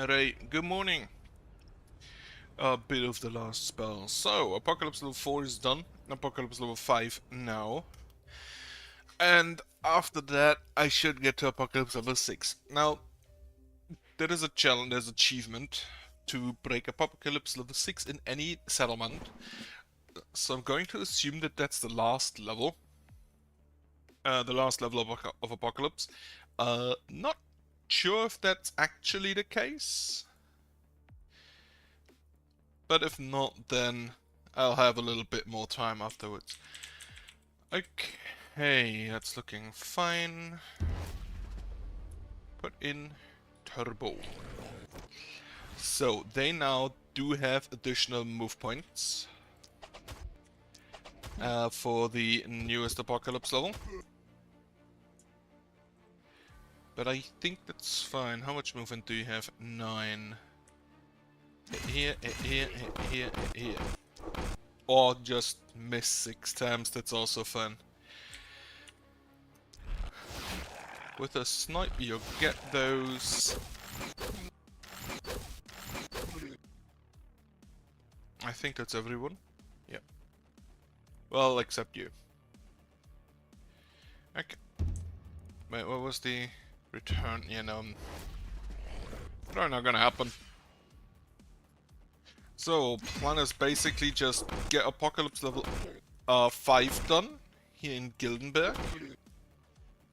Alright, good morning. A bit of the last spell. So, Apocalypse level 4 is done. Apocalypse level 5 now. And after that, I should get to Apocalypse level 6. Now, there is a challenge, there's achievement to break Apocalypse level 6 in any settlement. So I'm going to assume that that's the last level. The last level of Apocalypse. Not sure if that's actually the case. But if not, then I'll have a little bit more time afterwards. Okay, that's looking fine. Put in turbo. So, they now do have additional move points for the newest Apocalypse level. But I think that's fine. How much movement do you have? 9. Here, here, here, here. Or just miss 6 times, that's also fun. With a snipe, you'll get those. I think that's everyone. Yep. Well, except you. Okay. Wait, what was the return? Yeah, no. Probably not gonna happen. So, plan is basically just get Apocalypse level 5 done here in Gildenberg.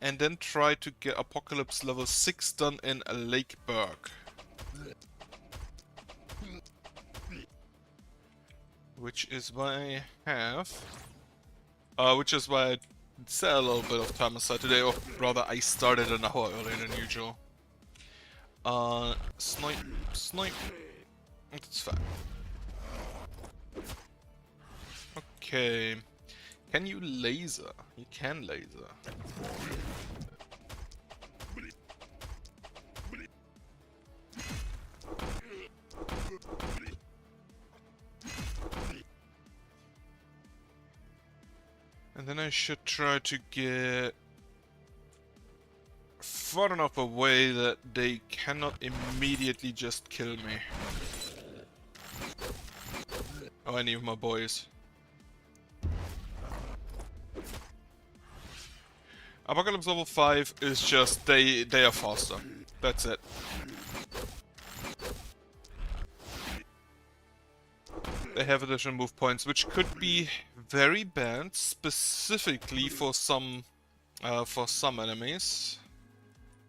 And then try to get Apocalypse level 6 done in Lakeburg. Which is why I have... which is why I set a little bit of time aside today, or rather I started an hour earlier than usual. Snipe, snipe. That's fine. Okay. Can you laser? You can laser. And then I should try to get far enough away that they cannot immediately just kill me. Or any of my boys. Apocalypse level 5 is just, they are faster. That's it. They have additional move points, which could be very bad, specifically for some enemies.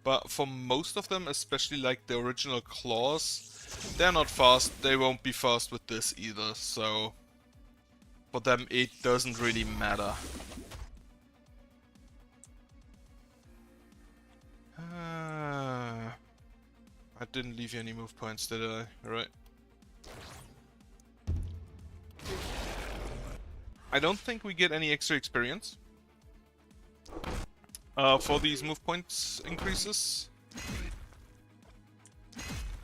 But for most of them, especially like the original claws, they're not fast. They won't be fast with this either, so for them it doesn't really matter. I didn't leave you any move points, did I? Right. I don't think we get any extra experience for these move points increases.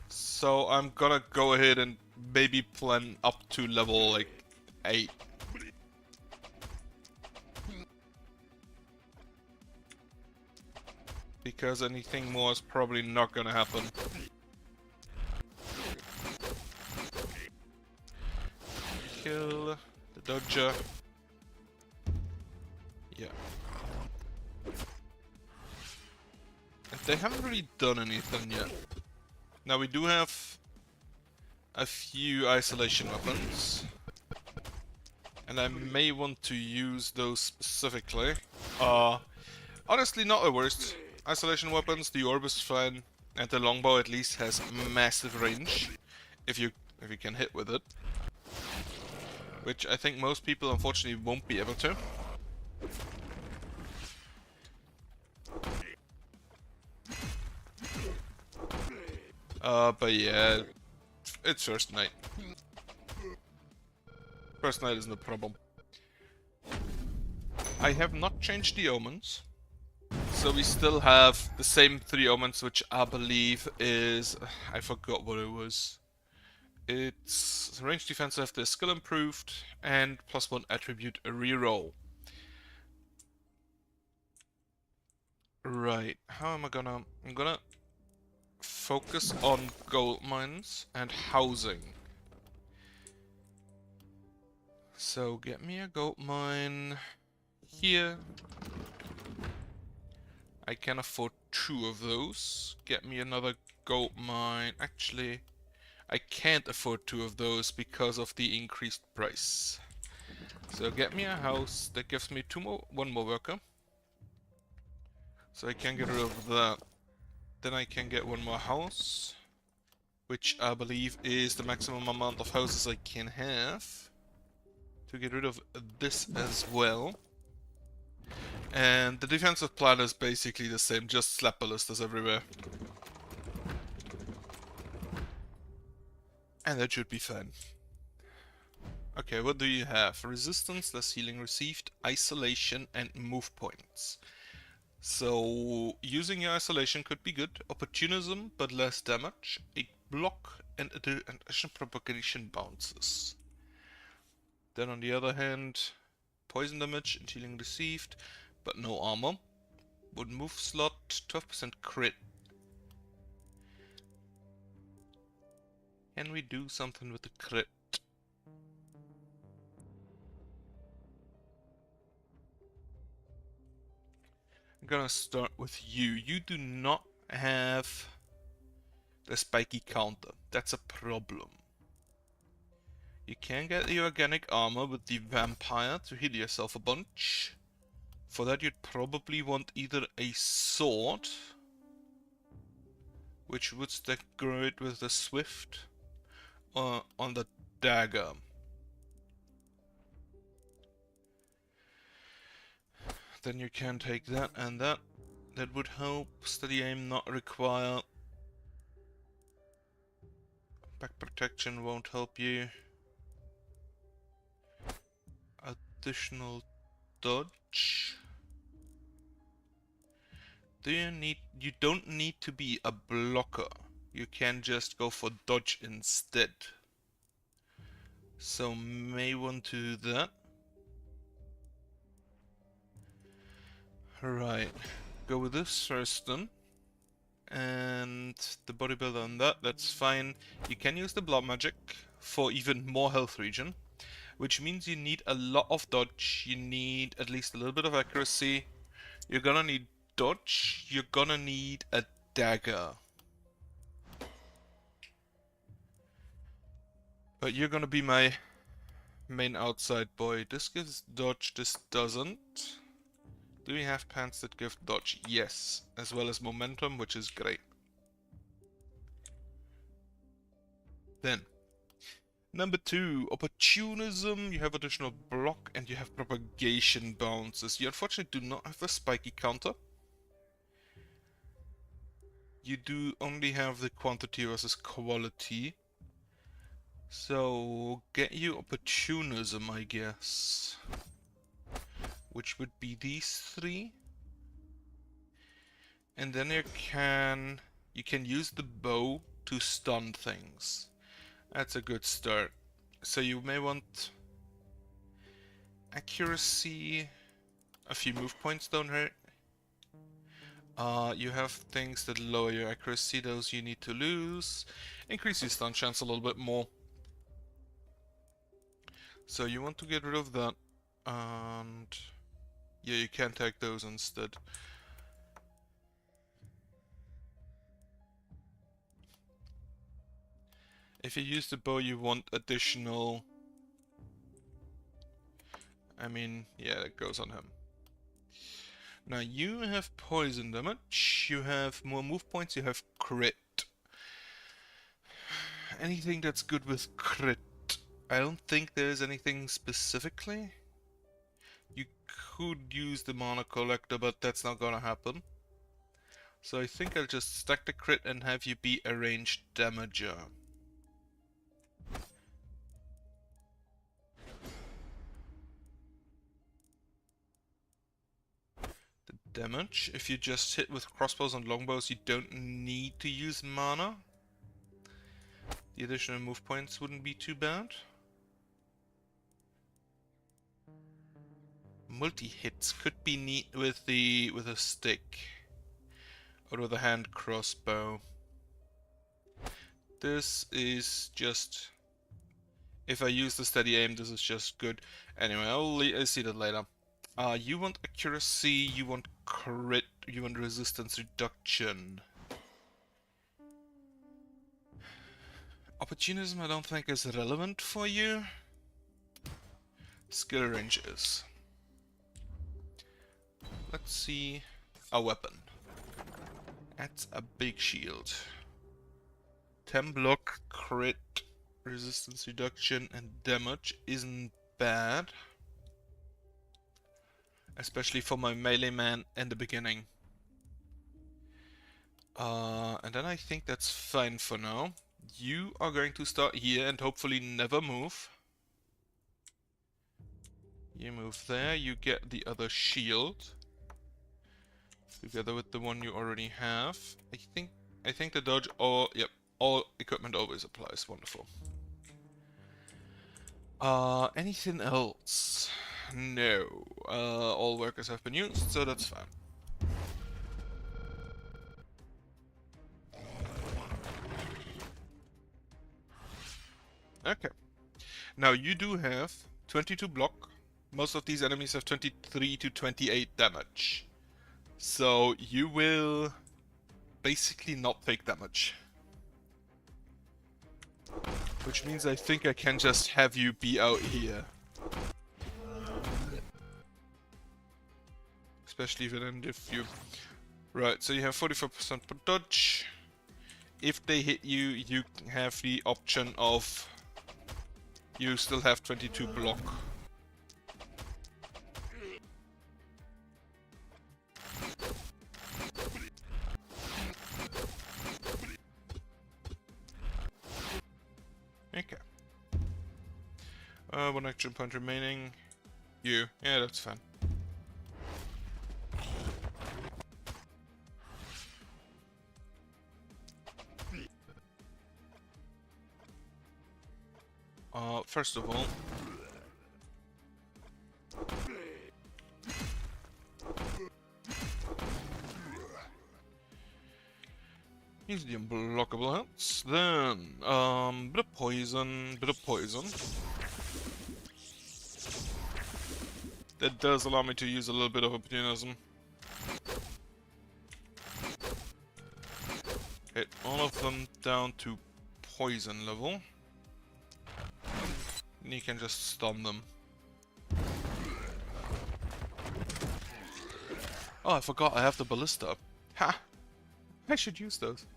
So I'm gonna go ahead and maybe plan up to level like 8. Because anything more is probably not gonna happen. Kill the dodger. Yeah. And they haven't really done anything yet. Now we do have a few isolation weapons. And I may want to use those specifically. Honestly, not the worst. Isolation weapons, the orb is fine, and the longbow at least has massive range if you can hit with it. Which I think most people unfortunately won't be able to. But yeah, it's first night. First night isn't a problem. I have not changed the omens. So we still have the same 3 omens, which I believe is... I forgot what it was. It's range defense after skill improved and +1 attribute reroll. Right, how am I gonna... I'm gonna focus on gold mines and housing. So get me a gold mine here. I can afford 2 of those. Get me another gold mine. Actually, I can't afford 2 of those because of the increased price. So get me a house that gives me 1 more worker. So I can get rid of that. Then I can get 1 more house, which I believe is the maximum amount of houses I can have. To get rid of this as well. And the defensive plan is basically the same, just slap ballistas everywhere. And that should be fine. Okay, what do you have? Resistance, less healing received, isolation, and move points. So, using your isolation could be good. Opportunism, but less damage. A block and additional propagation bounces. Then on the other hand, poison damage and healing received, but no armor. Would move slot, 12% crit. Can we do something with the crit? I'm gonna start with you. You do not have the spiky counter. That's a problem. You can get the organic armor with the vampire to heal yourself a bunch. For that you'd probably want either a sword, which would stack great with the swift, or on the dagger. Then you can take that and that. That would help. Steady aim not required. Back protection won't help you. Additional dodge. You don't need to be a blocker. You can just go for dodge instead. So may want to do that. Right. Go with this first then. And the bodybuilder on that, that's fine. You can use the blood magic for even more health regen, which means you need a lot of dodge, you need at least a little bit of accuracy, you're gonna need dodge, you're gonna need a dagger. But you're gonna be my main outside boy. This gives dodge, this doesn't. Do we have pants that give dodge? Yes, as well as momentum, which is great. Then, number 2, opportunism. You have additional block and you have propagation bounces. You unfortunately do not have a spiky counter. You do only have the quantity versus quality. So, get you opportunism, I guess. Which would be these 3. And then you can use the bow to stun things. That's a good start. So you may want accuracy. A few move points don't hurt. You have things that lower your accuracy, those you need to lose. Increase your stun chance a little bit more. So you want to get rid of that. And yeah, you can take those instead. If you use the bow, you want additional... I mean, yeah, that goes on him. Now you have poison damage, you have more move points, you have crit. Anything that's good with crit? I don't think there's anything specifically. You could use the mana collector, but that's not gonna happen. So I think I'll just stack the crit and have you be a ranged damager. The damage, if you just hit with crossbows and longbows, you don't need to use mana. The additional move points wouldn't be too bad. Multi-hits could be neat with a stick. Or with a hand crossbow. This is just... If I use the steady aim, this is just good. Anyway, I'll see that later. You want accuracy, you want crit, you want resistance reduction. Opportunism I don't think is relevant for you. Skill range is. Let's see a weapon. That's a big shield. 10 block, crit, resistance reduction and damage isn't bad. Especially for my melee man in the beginning. And then I think that's fine for now. You are going to start here and hopefully never move. You move there, you get the other shield. Together with the one you already have. I think the dodge all equipment always applies. Wonderful. Anything else? No. All workers have been used, so that's fine. Okay. Now you do have 22 block. Most of these enemies have 23 to 28 damage. So you will basically not take damage. Which means I think I can just have you be out here. Especially if you... Right, so you have 44% per dodge. If they hit you, you have the option of... You still have 22 block. Okay. One action point remaining. You. Yeah, that's fine. First of all... Use the unblockable hits. Then, bit of poison, That does allow me to use a little bit of opportunism. Hit all of them down to poison level. And you can just stun them. Oh, I forgot I have the ballista. Ha! I should use those.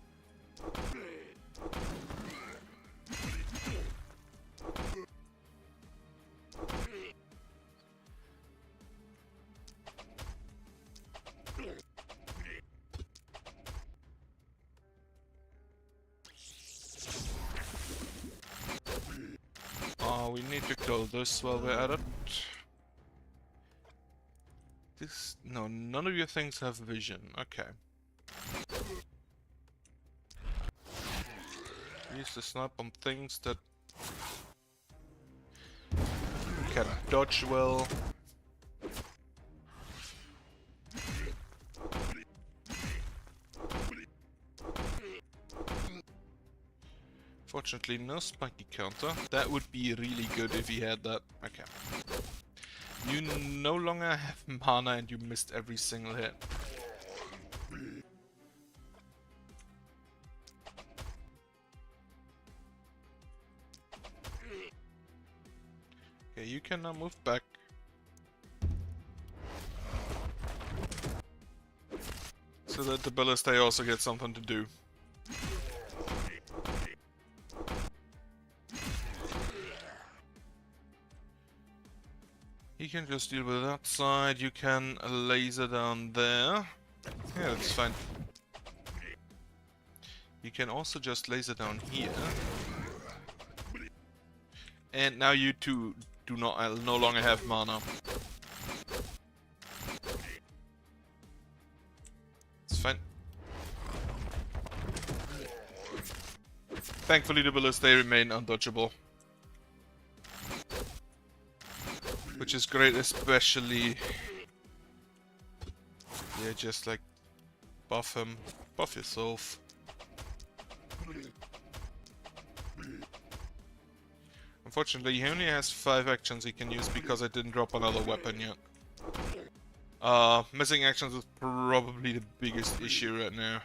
We need to kill this while we're at it. No, none of your things have vision. Okay. Use the snipe on things that can dodge well. Fortunately, no spiky counter. That would be really good if he had that. Okay. You no longer have mana and you missed every single hit. Okay, you can now move back. So that the ballista also gets something to do. You can just deal with that side, you can laser down there. Yeah, that's fine. You can also just laser down here. And now you two do not no longer have mana. It's fine. Thankfully the ballistae remain undodgeable. Which is great, especially... Yeah, just like... Buff him. Buff yourself. Unfortunately, he only has 5 actions he can use because I didn't drop another weapon yet. Missing actions is probably the biggest issue right now.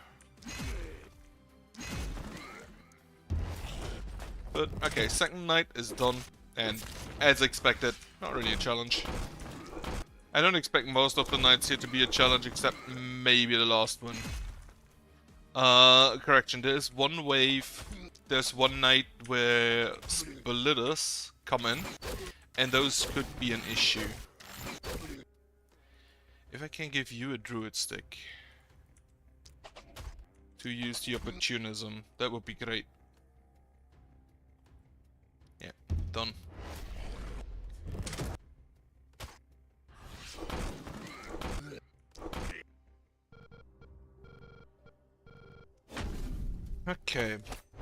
But, okay, second night is done, and as expected, not really a challenge. I don't expect most of the nights here to be a challenge, except maybe the last one. Correction, there's one wave, there's one night where splitters come in, and those could be an issue. If I can give you a druid stick to use the opportunism, that would be great. Yeah, done. Okay,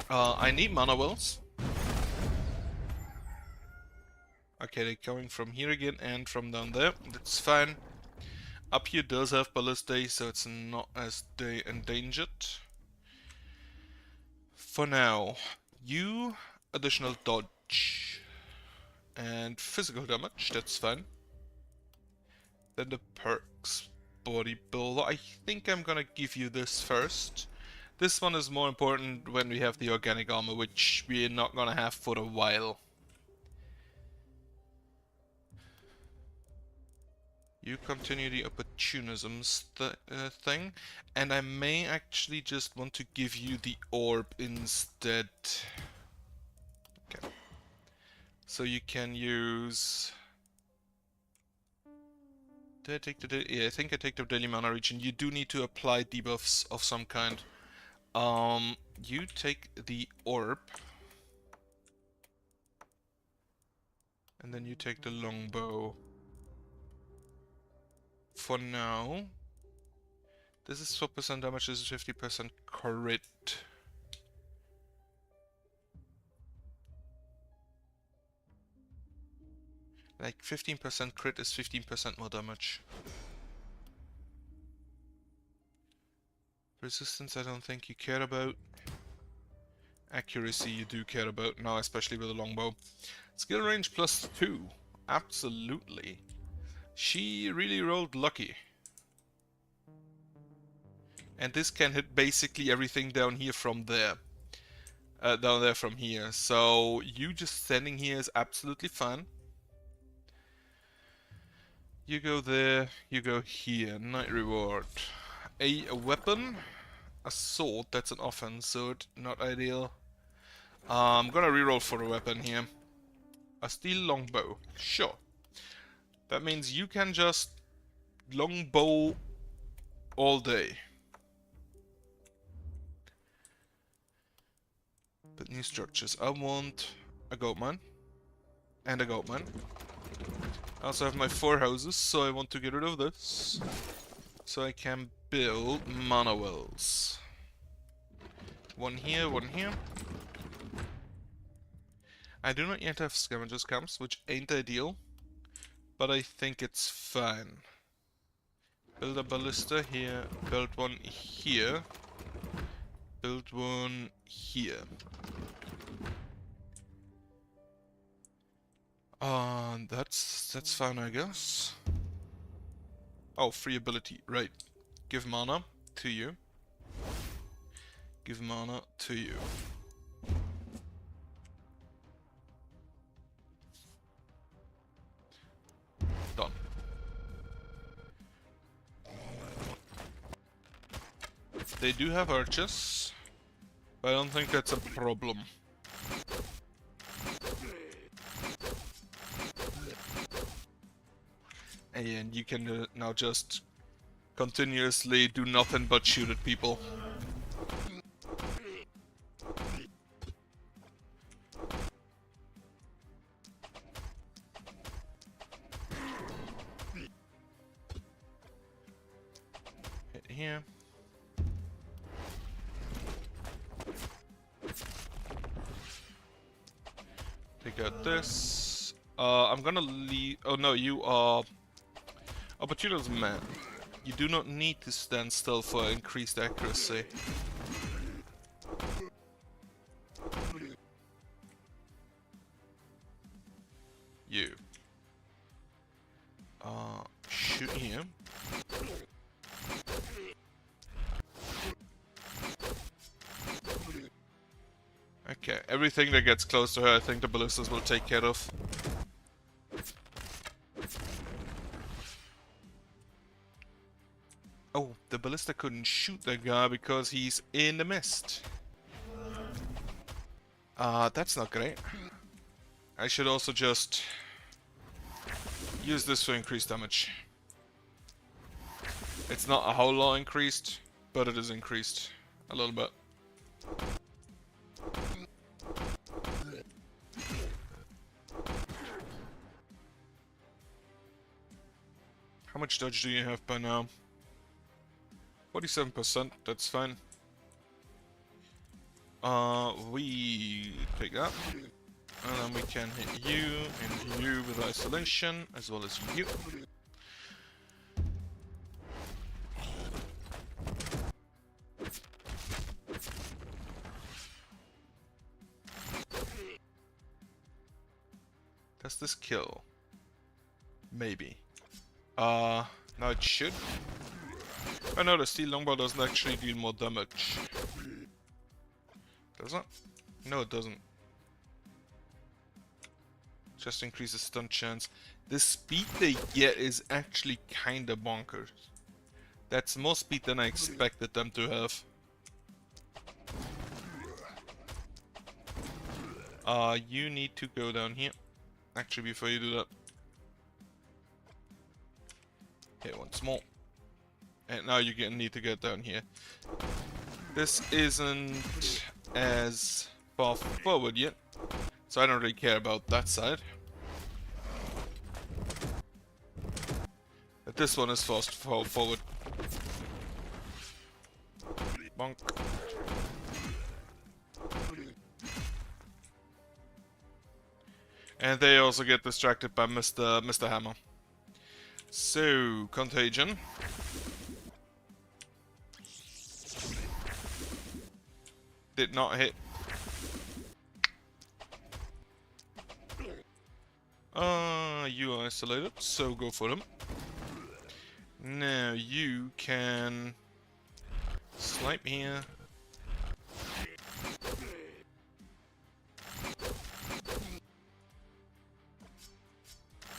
I need mana wells. Okay, they're coming from here again and from down there. That's fine. Up here does have ballistae, so it's not as endangered. For now, you additional dodge and physical damage, that's fine. Then the perks, bodybuilder. I think I'm gonna give you this first. This one is more important when we have the organic armor, which we're not gonna have for a while. You continue the opportunism thing, and I may actually just want to give you the orb instead. Okay. So you can use... Did I take the... Yeah, I think I take the daily mana region. You do need to apply debuffs of some kind. You take the orb. And then you take the longbow. For now, this is 4% damage, this is 50% crit. Like 15% crit is 15% more damage. Resistance I don't think you care about. Accuracy you do care about now, especially with the longbow. Skill range +2. Absolutely. She really rolled lucky. And this can hit basically everything down here from there. Down there from here. So you just standing here is absolutely fine. You go there, you go here. Night reward. A weapon. A sword, that's an offense sword. Not ideal. I'm gonna reroll for a weapon here. A steel longbow. Sure. That means you can just longbow all day. But new structures. I want a goat mine. And a goat mine. I also have my 4 houses, so I want to get rid of this. So I can build mana wells. One here, one here. I do not yet have scavengers camps, which ain't ideal. But I think it's fine. Build a ballista here, build one here, build one here. That's fine, I guess. Oh, free ability, right. Give mana to you. Give mana to you. Done. They do have archers, but I don't think that's a problem. And you can now just continuously do nothing but shoot at people. Hit here. Take out this. I'm gonna leave. Oh no, you are opportunism man. You do not need to stand still for increased accuracy. You. Shoot here. Okay, everything that gets close to her, I think the ballistas will take care of. Oh, the ballista couldn't shoot the guy because he's in the mist. That's not great. I should also just use this to increase damage. It's not a whole lot increased, but it is increased a little bit. How much dodge do you have by now? 47%, that's fine. We take that. And then we can hit you and you with isolation, as well as you. Does this kill? Maybe. No, it should. Oh no, the steel longbow doesn't actually deal more damage. Does it? No, it doesn't. Just increases stun chance. The speed they get is actually kinda bonkers. That's more speed than I expected them to have. You need to go down here. Actually, before you do that. Hit once more. And now you need to get down here. This isn't as far forward yet, so I don't really care about that side. But this one is fast forward. Bonk. And they also get distracted by Mr. Hammer. So, Contagion. Did not hit. You are isolated, so go for them. Now you can snipe here.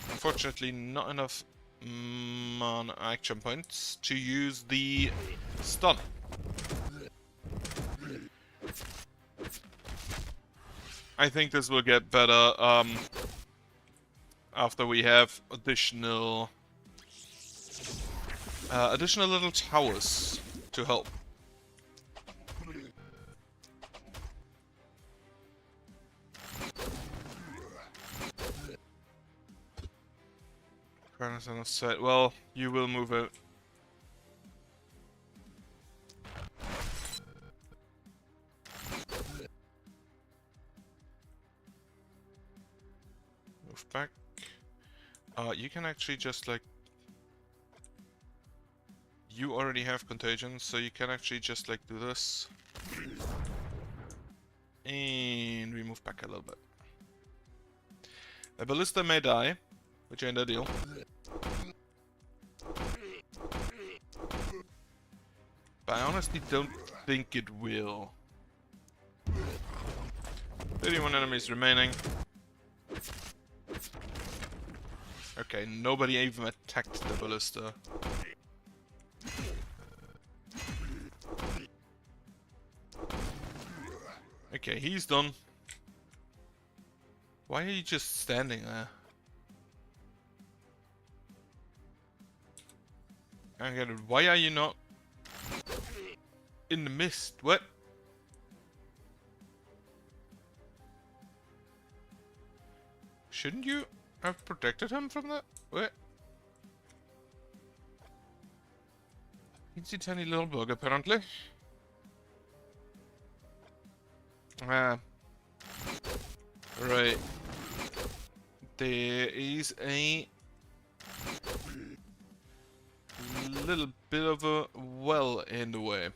Unfortunately, not enough mana action points to use the stun. I think this will get better after we have additional little towers to help. Well, you will move out. Move back. You can actually just like... You already have contagion, so you can actually just like do this. And we move back a little bit. A ballista may die, which ain't ideal. But I honestly don't think it will. 31 enemies remaining. Okay, nobody even attacked the ballista. Okay, he's done. Why are you just standing there? I get it. Why are you not in the mist? What? Shouldn't you have protected him from that? What? He's a tiny little bug, apparently. Right. There is a little bit of a well in the way.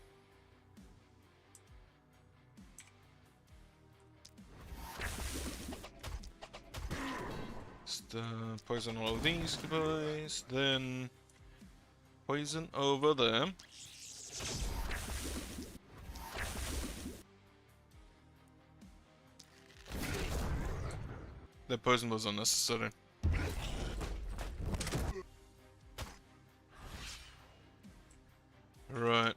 Just poison all of these guys, then poison over there. The poison was unnecessary. Right.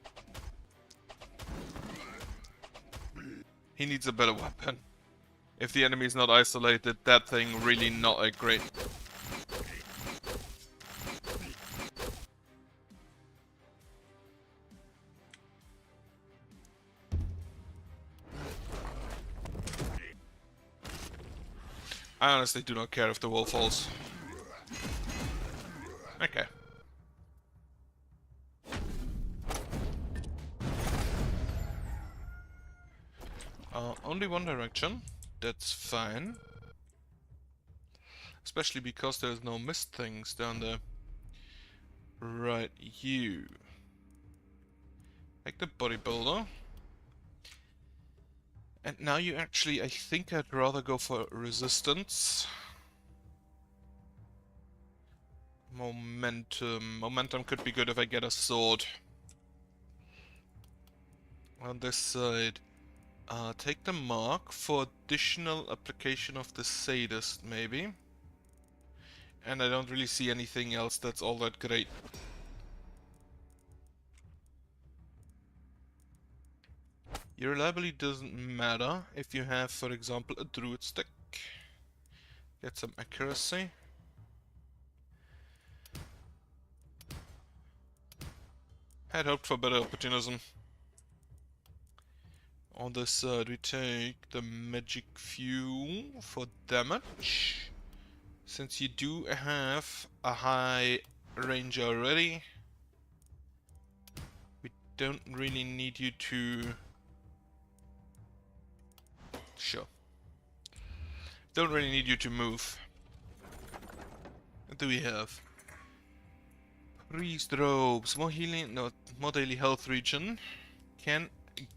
He needs a better weapon. If the enemy is not isolated, that thing really not a great. I honestly do not care if the wall falls. Okay. Only one direction. That's fine. Especially because there's no mist things down there. Right, you. Take the bodybuilder. And now you actually, I think I'd rather go for resistance. Momentum. Momentum could be good if I get a sword. On this side. Take the mark for additional application of the sadist, maybe. And I don't really see anything else that's all that great. Your reliability doesn't matter if you have, for example, a druid stick. Get some accuracy. Had hoped for better opportunism. On this side we take the magic fuel for damage. Since you do have a high range already, we don't really need you to... Sure. Don't really need you to move. What do we have? Priest robes, more healing, no, more daily health regen. Can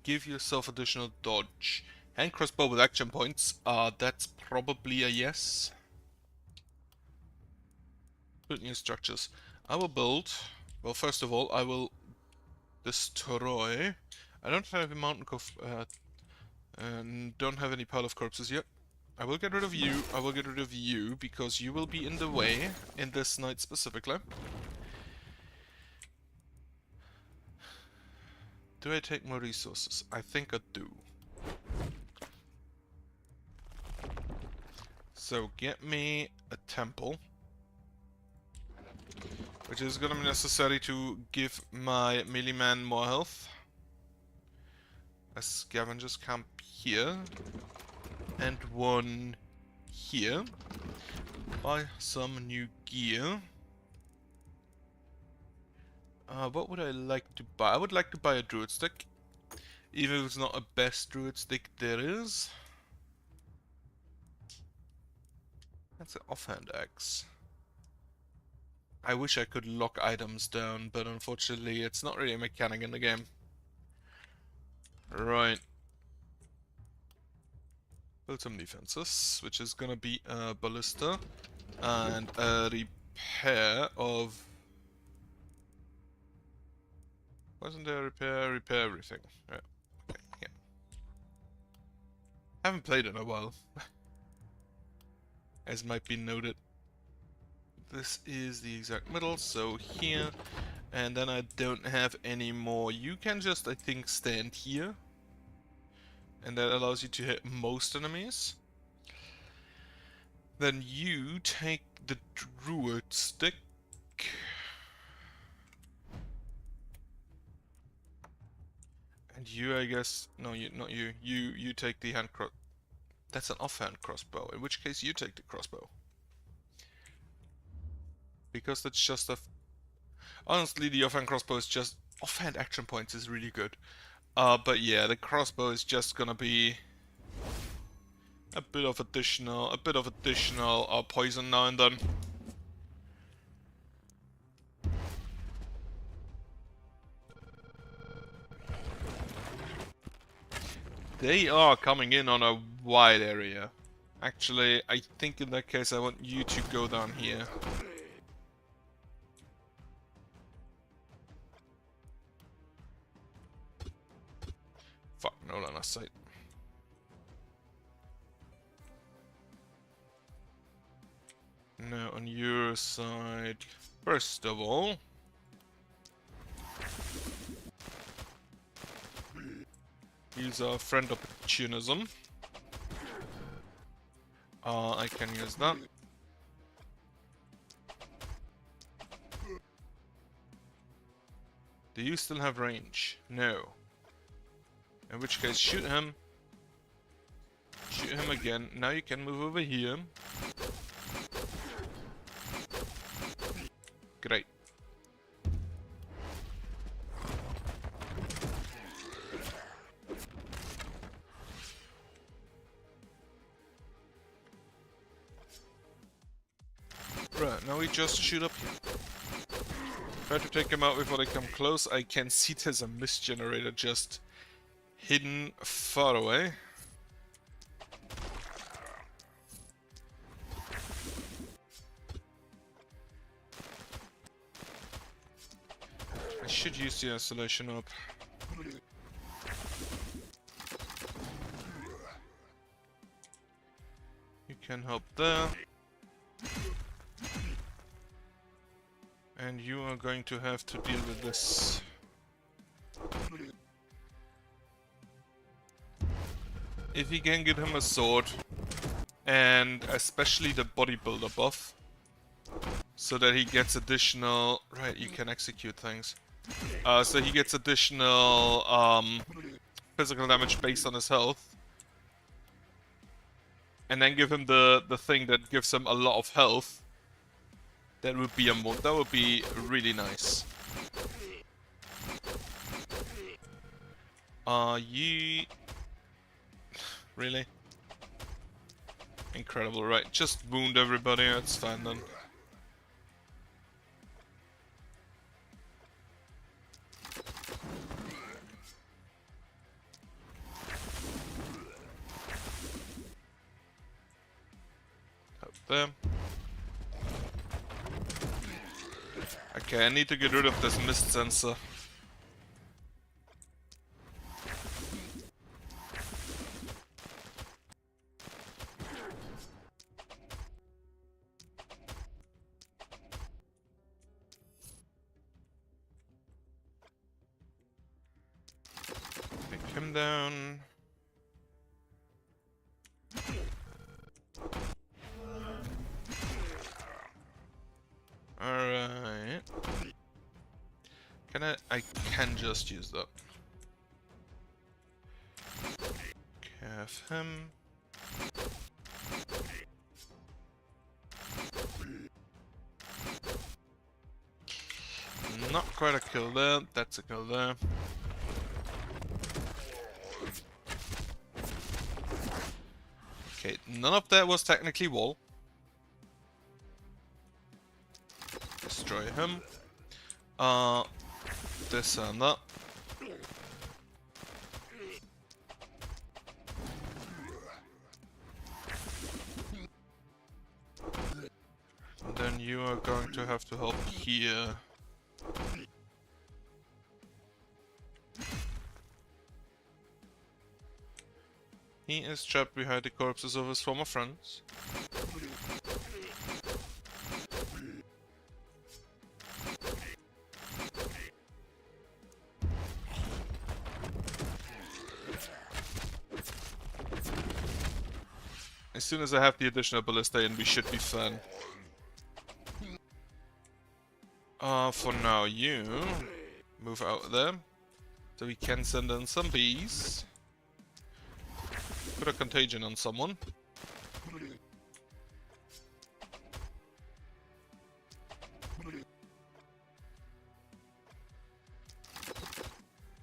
give yourself additional dodge. Hand crossbow with action points. That's probably a yes. Build new structures. I will build. Well, first of all, I will destroy. I don't have a mountain and don't have any pile of corpses yet. I will get rid of you. I will get rid of you because you will be in the way in this night specifically. Do I take more resources? I think I do. So get me a temple, which is gonna be necessary to give my melee man more health. A scavenger's camp here, and one here. Buy some new gear. What would I like to buy? I would like to buy a druid stick. Even if it's not a best druid stick there is. That's an offhand axe. I wish I could lock items down, but unfortunately it's not really a mechanic in the game. Right. Build some defenses, which is gonna be a ballista and a repair of... Wasn't there a repair? Repair everything. Yeah. Okay, yeah. Haven't played in a while. As might be noted. This is the exact middle, so here. And then I don't have any more. You can just, I think, stand here. And that allows you to hit most enemies. Then you take the druid stick. And you, I guess, no, you, not you. You take the hand cross. That's an offhand crossbow. In which case, you take the crossbow. Because that's just a. Honestly, the offhand crossbow is just offhand action points is really good. But yeah, the crossbow is just gonna be a bit of additional poison now and then. They are coming in on a wide area. Actually, I think in that case I want you to go down here. Fuck, no line of sight. Now on your side, first of all, use our friend opportunism. I can use that. Do you still have range? No. In which case, shoot him. Shoot him again. Now you can move over here. Great. Right, now we just shoot up here. Try to take him out before they come close. I can see there's a mist generator just hidden far away. I should use the isolation up. You can help there. And you are going to have to deal with this. If you can get him a sword, and especially the bodybuilder buff, so that he gets additional... Right, you can execute things. So he gets additional physical damage based on his health. And then give him the thing that gives him a lot of health. That would be really nice. You... Really? Incredible, right? Just wound everybody, it's fine then. Up there. Okay, I need to get rid of this mist sensor. Take him down. Alright. I can just use that. Have him. Not quite a kill there, that's a kill there. Okay, none of that was technically wall. Destroy him. This and that. And then you are going to have to help here. He is trapped behind the corpses of his former friends. As soon as I have the additional ballista in, we should be fine. For now, you move out there, so we can send in some bees. Put a contagion on someone.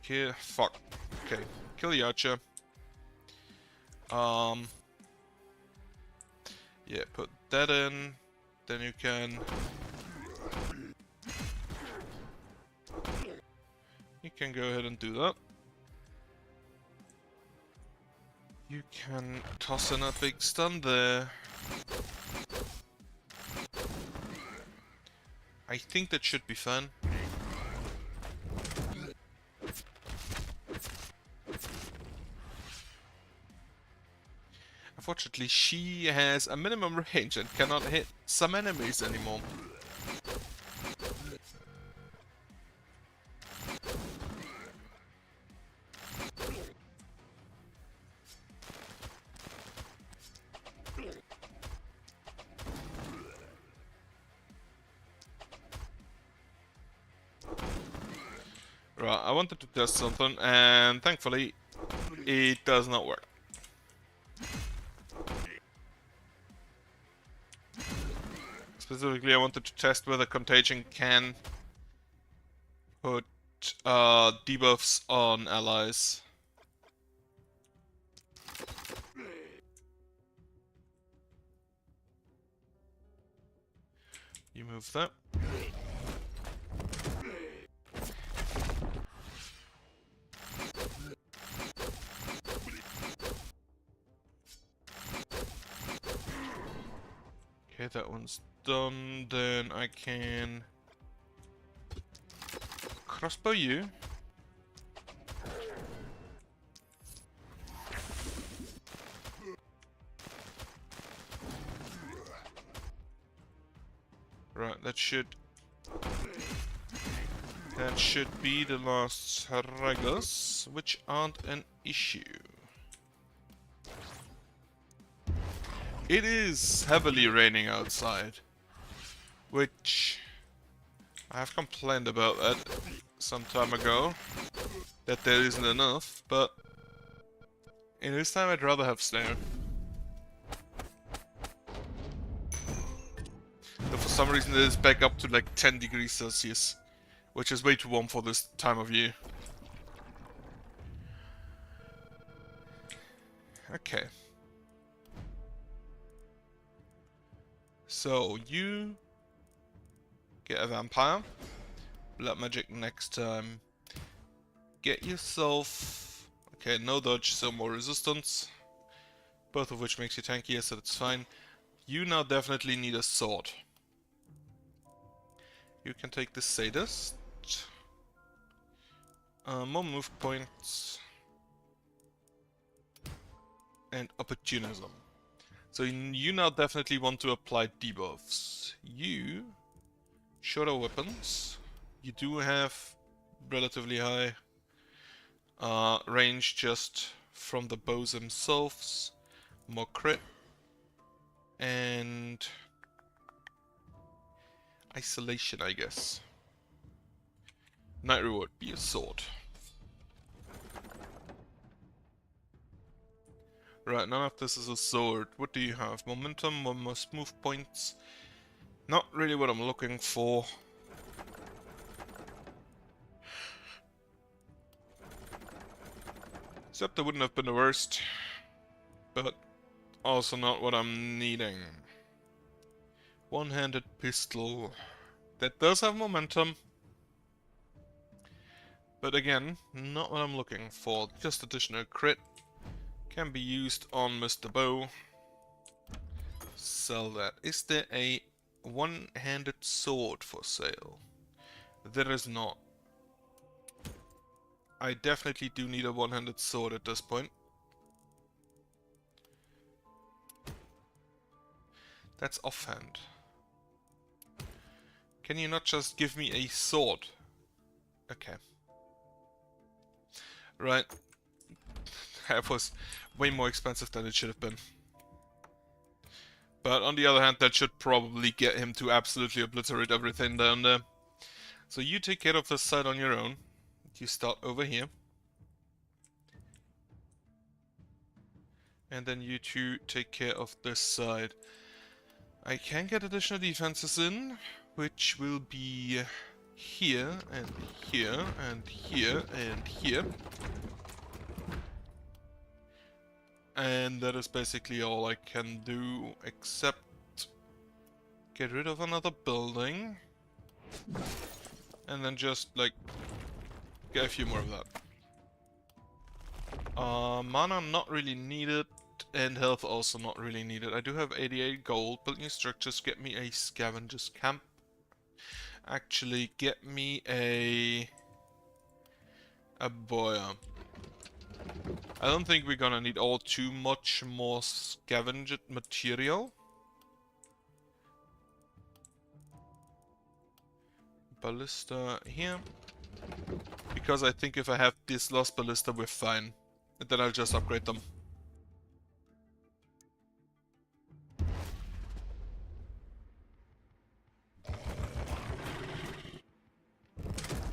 Okay, fuck. Okay, kill the archer. Yeah, put that in. Then you can... You can go ahead and do that. You can toss in a big stun there. I think that should be fun. Unfortunately, she has a minimum range and cannot hit some enemies anymore. Right, I wanted to test something, and thankfully, it does not work. Specifically, I wanted to test whether Contagion can put debuffs on allies. You move that. Okay, that one's done. Then I can crossbow you. Right, that should be the last regulars, which aren't an issue. It is heavily raining outside, which I have complained about that some time ago, that there isn't enough, but in this time I'd rather have snow. But for some reason it is back up to like 10 degrees Celsius, which is way too warm for this time of year. Okay. So you get a vampire, blood magic next time. Get yourself, okay, no dodge, so more resistance. Both of which makes you tankier, so that's fine. You now definitely need a sword. You can take the sadist. More move points. And opportunism. So you now definitely want to apply debuffs. You, shorter weapons. You do have relatively high range just from the bows themselves. More crit. And isolation, I guess. Night reward, be a sword. Right, none of this is a sword. What do you have? Momentum, one more move points. Not really what I'm looking for. Scepter wouldn't have been the worst, but also not what I'm needing. One-handed pistol. That does have momentum. But again, not what I'm looking for. Just additional crit. Can be used on Mr. Bow. Sell that. Is there a one-handed sword for sale? There is not. I definitely do need a one-handed sword at this point. That's offhand. Can you not just give me a sword? Okay. Right. That was way more expensive than it should have been. But on the other hand, that should probably get him to absolutely obliterate everything down there. So you take care of this side on your own. You start over here. And then you two take care of this side. I can get additional defenses in, which will be here, and here, and here, and here. And that is basically all I can do, except get rid of another building. And then just, like, get a few more of that. Mana not really needed, and health also not really needed. I do have 88 gold. Build new structures, get me a scavenger's camp. Actually, get me a boiler. I don't think we're gonna need all too much more scavenged material. Ballista here. Because I think if I have this lost ballista, we're fine. And then I'll just upgrade them.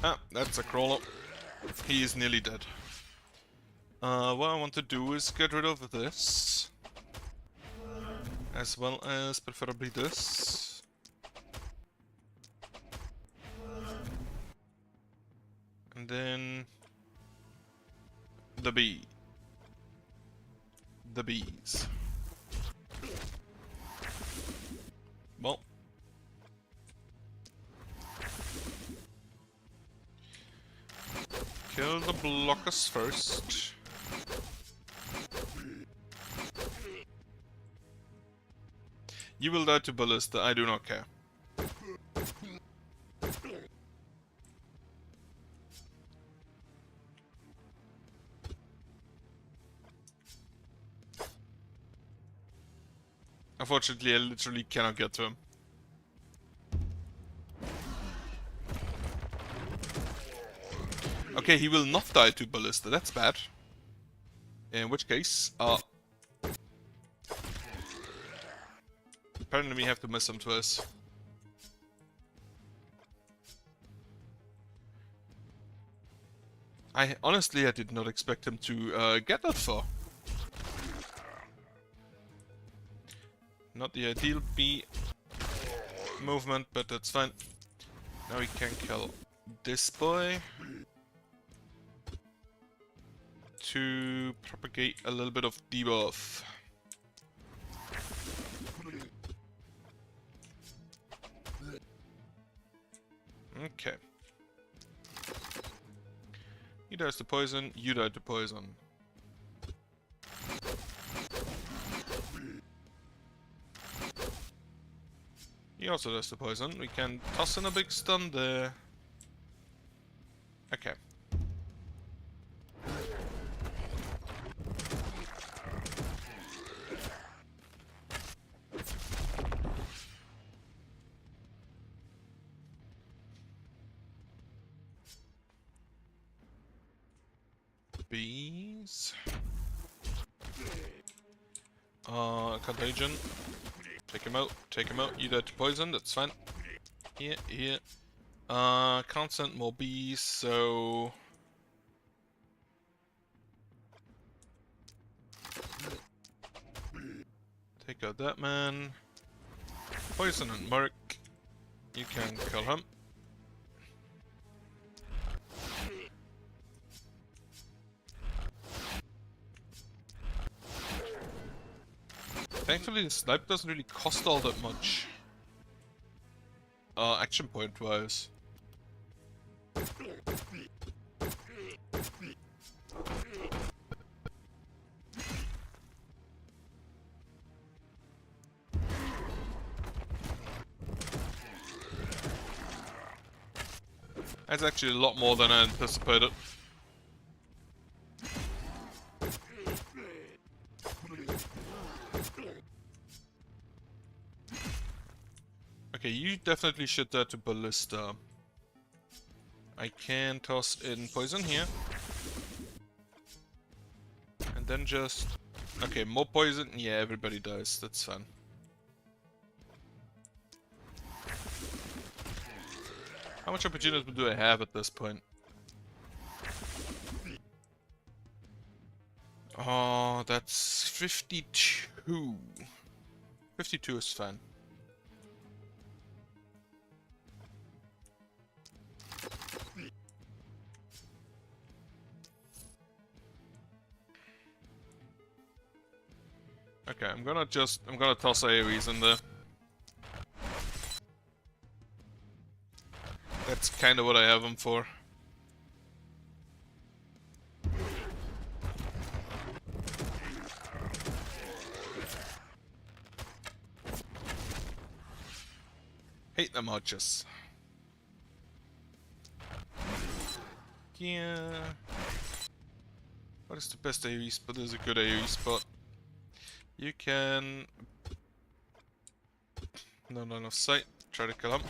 Ah, that's a crawler. He is nearly dead. What I want to do is get rid of this. As well as preferably this. And then the bee. The bees. Well. Kill the blockers first. You will die to ballista, I do not care. Unfortunately, I literally cannot get to him. Okay, he will not die to ballista, that's bad. In which case, apparently we have to miss him twice. I did not expect him to get that far. Not the ideal bee movement, but that's fine. Now we can kill this boy to propagate a little bit of debuff. Okay. He dies to poison, you die to poison. He also does to poison. We can toss in a big stun there. Okay. Bees. Contagion. Take him out, take him out. You died to poison, that's fine. Here. Can't send more bees, so... Take out that man. Poison and Merc. You can kill him. Thankfully, the snipe doesn't really cost all that much. Action point wise. That's actually a lot more than I anticipated. Okay, you definitely should die to ballista. I can toss in poison here. And then just... Okay, more poison. Yeah, everybody dies. That's fine. How much opportunity do I have at this point? Oh, that's 52. 52 is fine. Okay, I'm gonna toss AoEs in there. That's kind of what I have them for. Hate them archers. Yeah. What is the best AoE spot? There's a good AoE spot. You can... Not enough sight. Try to kill him.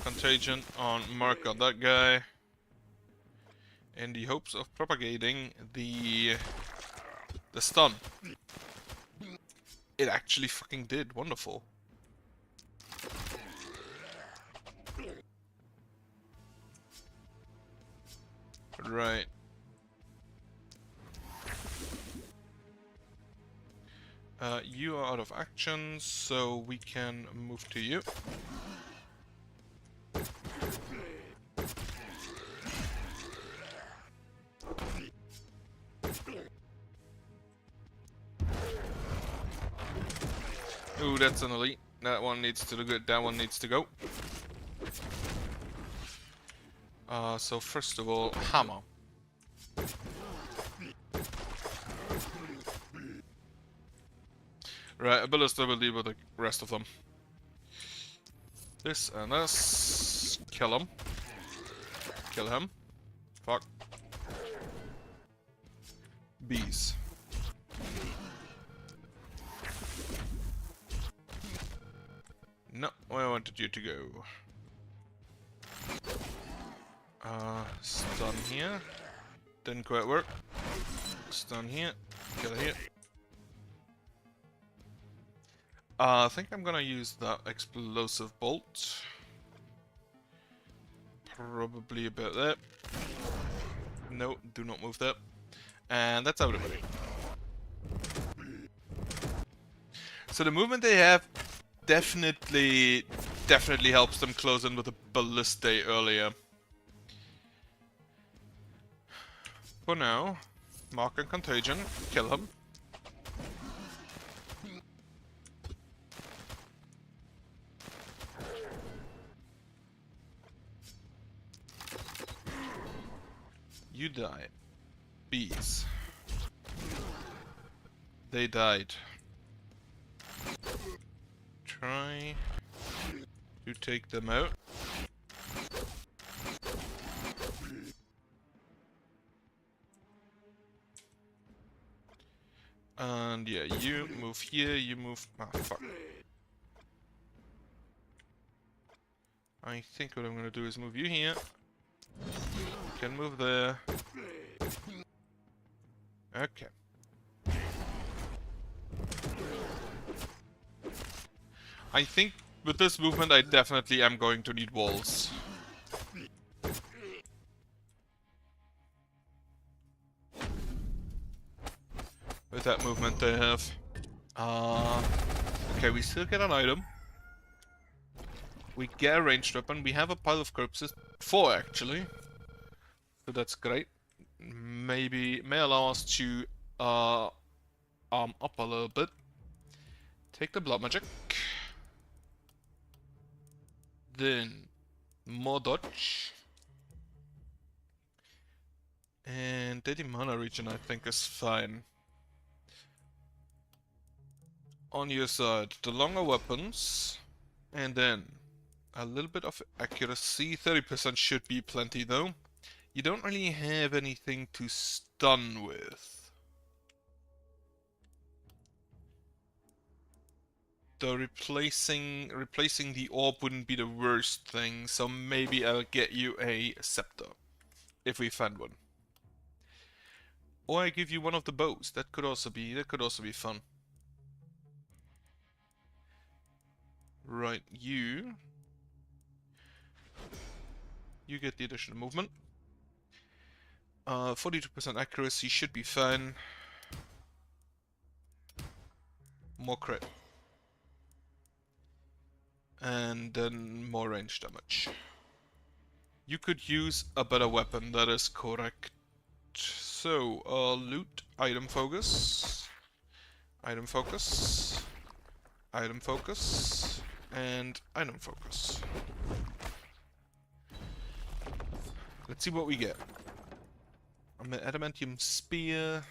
Contagion on mark on that guy. In the hopes of propagating the stun. It actually fucking did. Wonderful. Right. You are out of action, so we can move to you. Ooh, that's an elite. That one needs to look good. That one needs to go. So first of all, hammer. Right, abilities will deal with the rest of them. This and this. Kill him. Kill him. Fuck. Bees. No, where I wanted you to go. Stun here. Didn't quite work. Stun here. Kill here. I think I'm gonna use that explosive bolt. Probably about that. No, do not move that. And that's everybody. So the movement they have definitely helps them close in with a ballista earlier. For now, mark and contagion, kill him. You died. Bees. They died. Try to take them out. And yeah, you move here, you move... Ah, fuck. I think what I'm gonna do is move you here. You can move there. Okay. I think with this movement I definitely am going to need walls. With that movement they have. Okay, we still get an item. We get a ranged weapon. We have a pile of corpses. 4 actually. So that's great. May allow us to arm up a little bit. Take the blood magic. Then more dodge. And Deadly Mana Region I think is fine. On your side, the longer weapons, and then a little bit of accuracy. 30% should be plenty though. You don't really have anything to stun with. The replacing the orb wouldn't be the worst thing, so maybe I'll get you a scepter if we find one. Or I give you one of the bows. That could also be fun. Right, you get the additional movement. 42% accuracy should be fine. More crit. And then more range damage. You could use a better weapon, that is correct. So, loot, item focus, item focus, item focus, and item focus. Let's see what we get. An adamantium spear.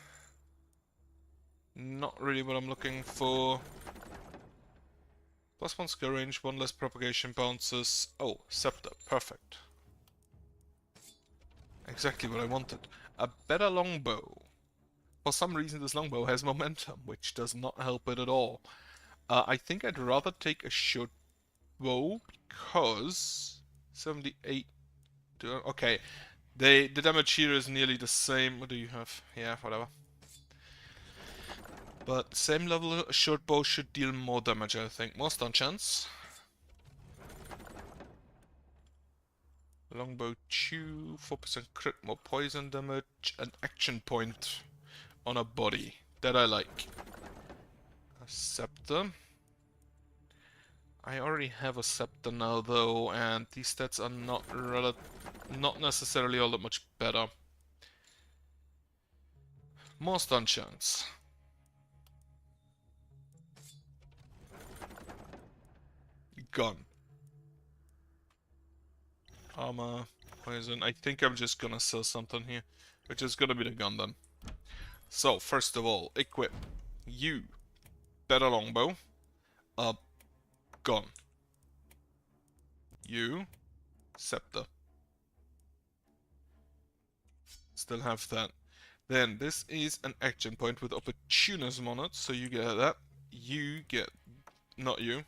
Not really what I'm looking for. +1 skill range, 1 less propagation bounces. Oh, scepter, perfect. Exactly what I wanted. A better longbow. For some reason this longbow has momentum, which does not help it at all. I think I'd rather take a short bow, because 78... Okay, the damage here is nearly the same. What do you have? Yeah, whatever. But same level, a short bow should deal more damage, I think. More stun chance. Longbow 2, 4% crit, more poison damage, an action point on a body. That I like. A scepter. I already have a scepter now though, and these stats are not necessarily all that much better. More stun chance. Gun. Armor, poison. I think I'm just gonna sell something here, which is gonna be the gun then. So, first of all, equip. You. Better longbow. Gun. You. Scepter. Still have that. Then, this is an action point with opportunism on it, so you get that. You get... not you.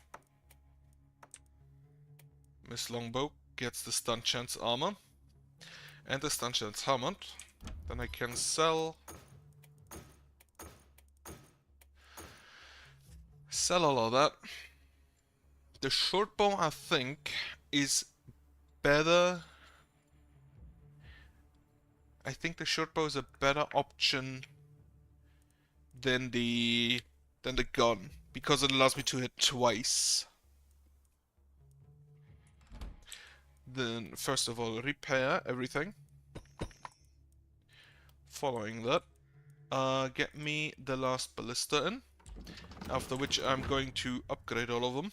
Miss Longbow gets the stun chance armor. And the stun chance helmet. Then I can sell all of that. The short bow, I think, is better. I think the short bow is a better option than the gun, because it allows me to hit twice. Then, first of all, repair everything. Following that, get me the last ballista in. After which I'm going to upgrade all of them.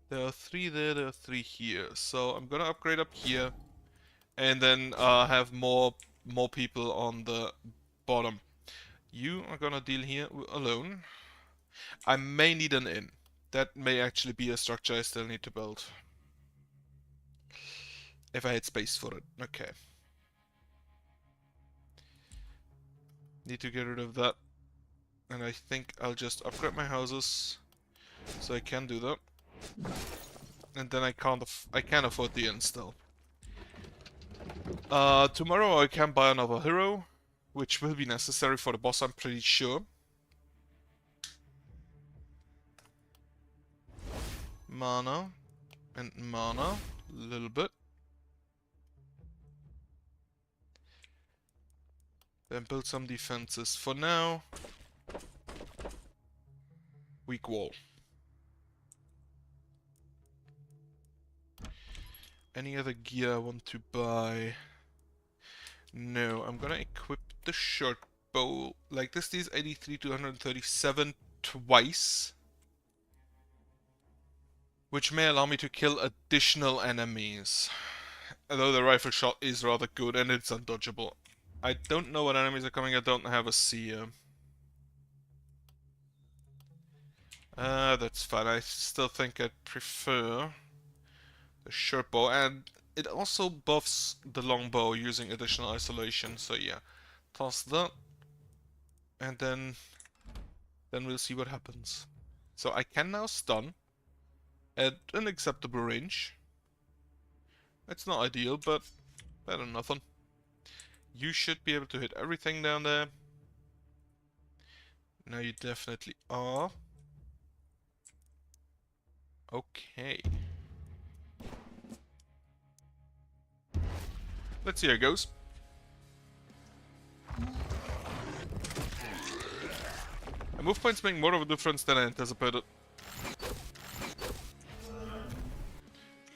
There are 3 there are 3 here. So I'm gonna upgrade up here. And then have more people on the bottom. You are gonna deal here alone. I may need an inn. That may actually be a structure I still need to build. If I had space for it. Okay. Need to get rid of that. And I think I'll just upgrade my houses. So I can do that. And then I can afford the inn still. Tomorrow I can buy another hero, which will be necessary for the boss, I'm pretty sure. Mana. And mana. A little bit. Then build some defenses. For now, weak wall. Any other gear I want to buy? No, I'm gonna equip the short bow. Like this is 83 to 137 twice. Which may allow me to kill additional enemies. Although the rifle shot is rather good and it's undodgeable. I don't know what enemies are coming, I don't have a seer. That's fine, I still think I'd prefer the short bow, and it also buffs the longbow using additional isolation, so yeah. Toss that, and then we'll see what happens. So I can now stun at an acceptable range. It's not ideal, but better than nothing. You should be able to hit everything down there. Now you definitely are. Okay. Let's see how it goes. The move points make more of a difference than I anticipated.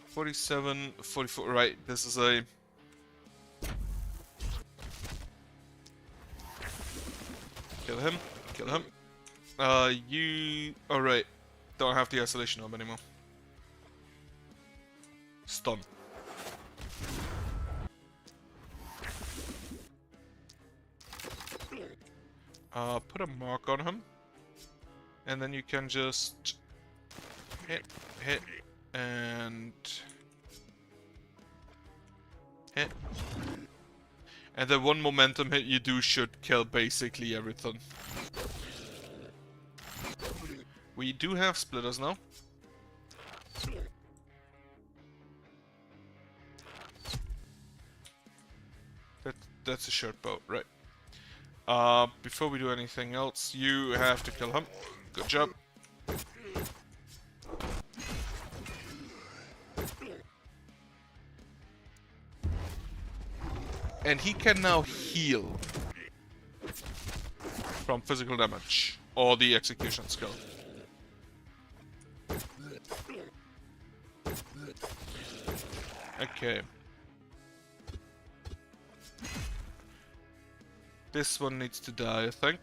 47, 44, right, this is a... Kill him, kill him. You... Alright, don't have the isolation orb anymore. Stun. Put a mark on him. And then you can just hit, hit, and hit. And the one momentum hit you do should kill basically everything. We do have splitters now. That's a short bow, right. Before we do anything else, you have to kill him. Good job. And he can now heal from physical damage or the execution skill. Okay. This one needs to die, I think.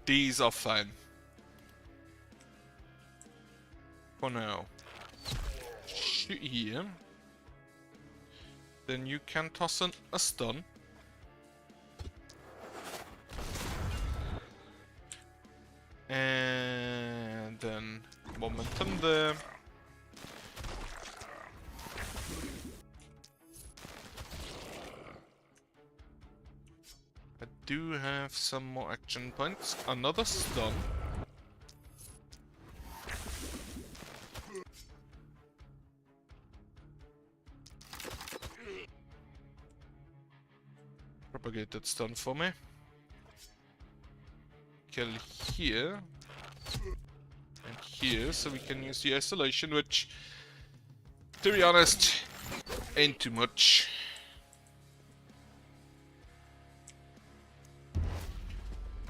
These are fine. For now. Shoot here. Then you can toss in a stun. And then momentum there. I do have some more action points. Another stun. Propagate that stun for me. Kill here. And here, so we can use the isolation, which, to be honest, ain't too much.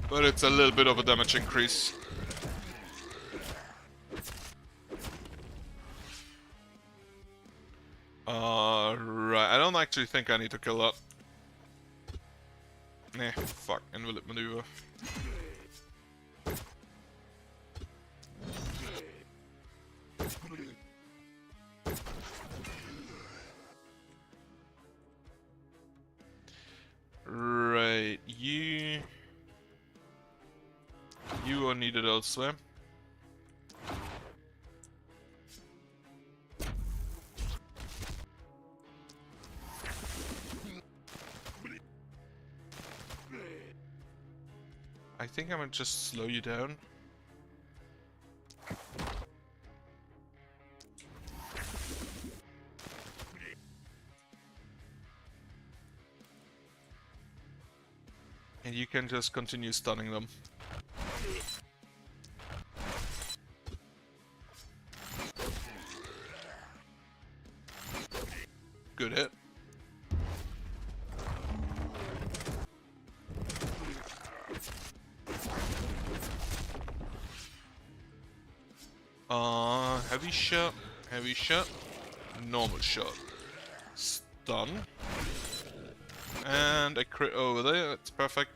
But it's a little bit of a damage increase. Right, I don't actually think I need to kill that. Nah, fuck, invalid maneuver. Right, you are needed elsewhere. I think I'm gonna just slow you down. And you can just continue stunning them. Good hit. Heavy shot, normal shot, stun, and a crit over there, that's perfect.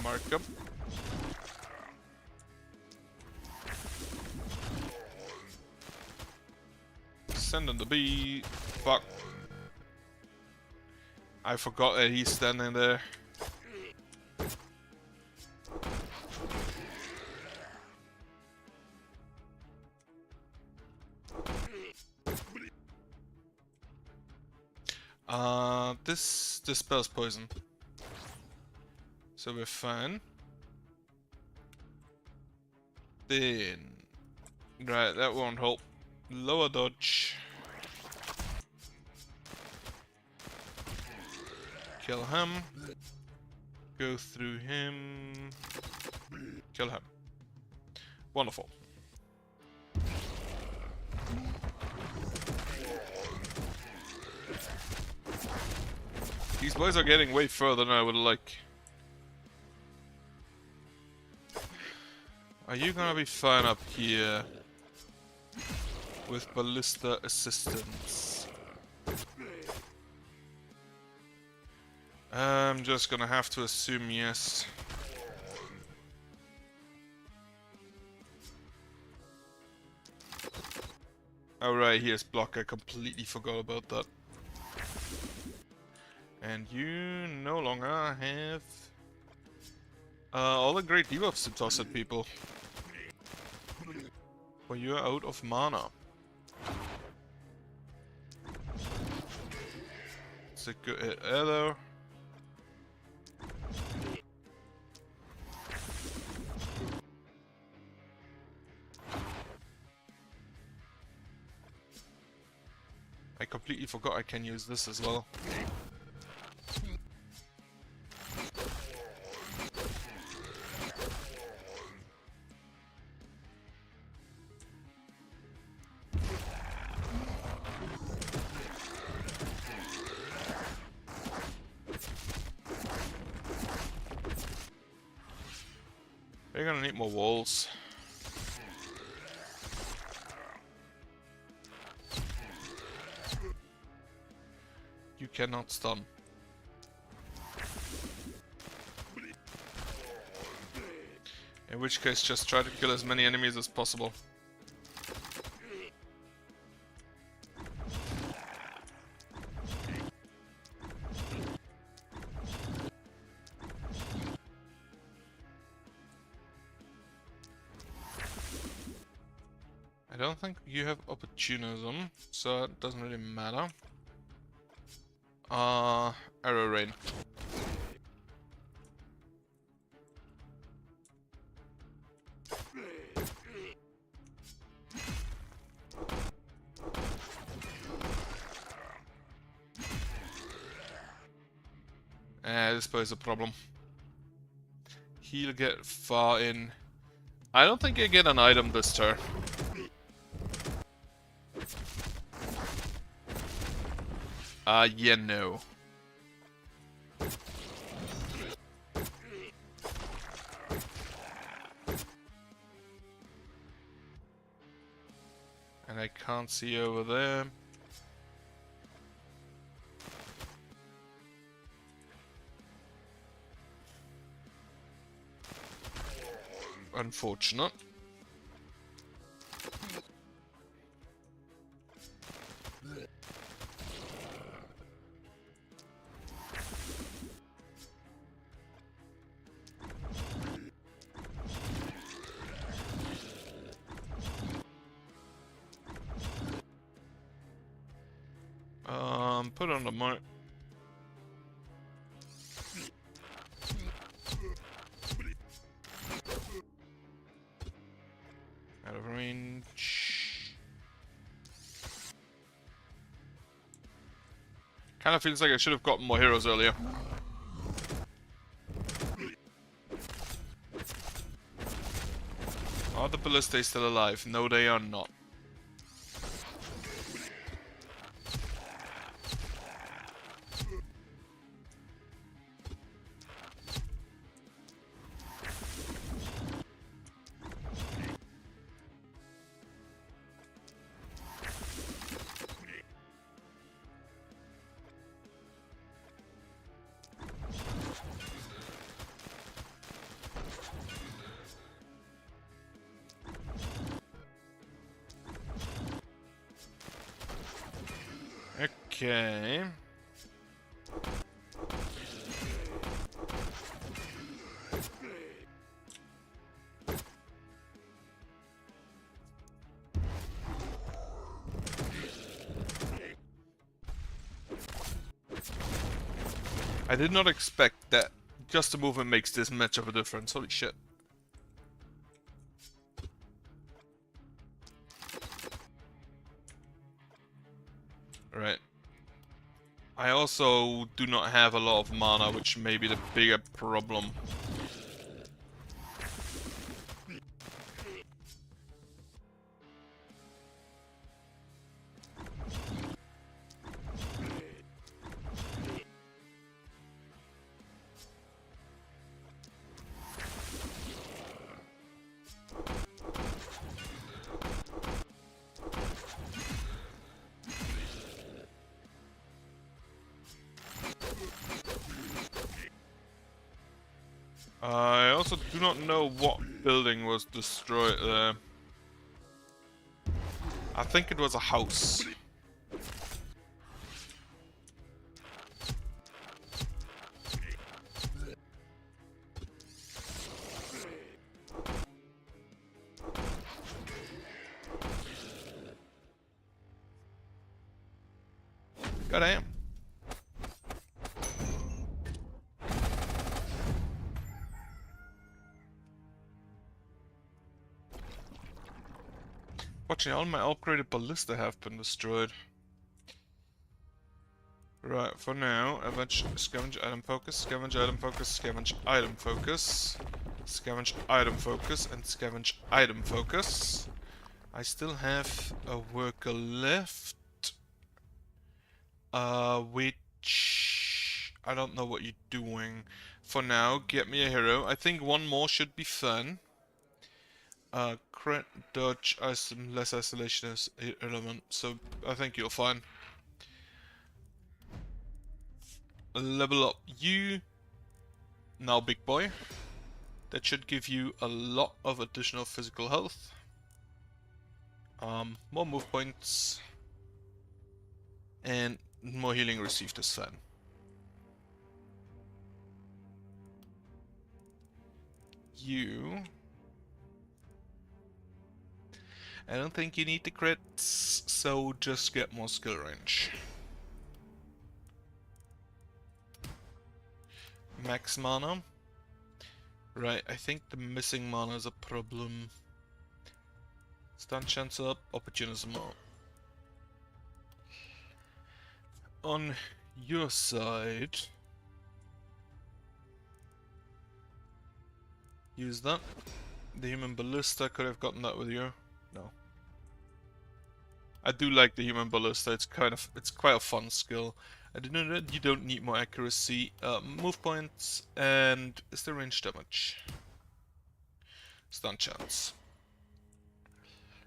Mark up. Send on the bee. Fuck. I forgot that he's standing there. This dispels poison. So we're fine. Then... Right, that won't help. Lower dodge. Kill him. Go through him. Kill him. Wonderful. These boys are getting way further than I would like. Are you gonna be fine up here with ballista assistance? I'm just gonna have to assume yes. Alright, here's block. I completely forgot about that. And you no longer have All the great debuffs to toss at people. Well, you're out of mana. It's a good hit there, though. I completely forgot I can use this as well. They're gonna need more walls. You cannot stun. In which case, just try to kill as many enemies as possible. I don't think you have opportunism, so it doesn't really matter. Arrow rain. This poses a problem. He'll get far in. I don't think I get an item this turn. Yeah, no. And I can't see over there. Unfortunate. Put on the mark. Out of range. Kind of feels like I should have gotten more heroes earlier. Are the ballistae still alive? No, they are not. Okay. I did not expect that just the movement makes this much of a difference. Holy shit. Right. I also do not have a lot of mana, which may be the bigger problem. I also do not know what building was destroyed there. I think it was a house. Goddamn. Watching all my upgraded ballista have been destroyed. Right, for now, scavenge item focus, scavenge item focus, scavenge item focus, scavenge item focus, and scavenge item focus. I still have a worker left, which I don't know what you're doing. For now, get me a hero. I think one more should be fun. Crit, dodge, less isolation is element, so I think you'll find. Level up you. Now, big boy. That should give you a lot of additional physical health. More move points. And more healing received as fan. You... I don't think you need the crits, so just get more skill range. Max mana. Right, I think the missing mana is a problem. Stun chance up, opportunism up. On your side, use that. The human ballista, could have gotten that with you. No. I do like the human ballista. It's quite a fun skill. I didn't know that you don't need more accuracy. Move points, and is there range damage? Stun chance.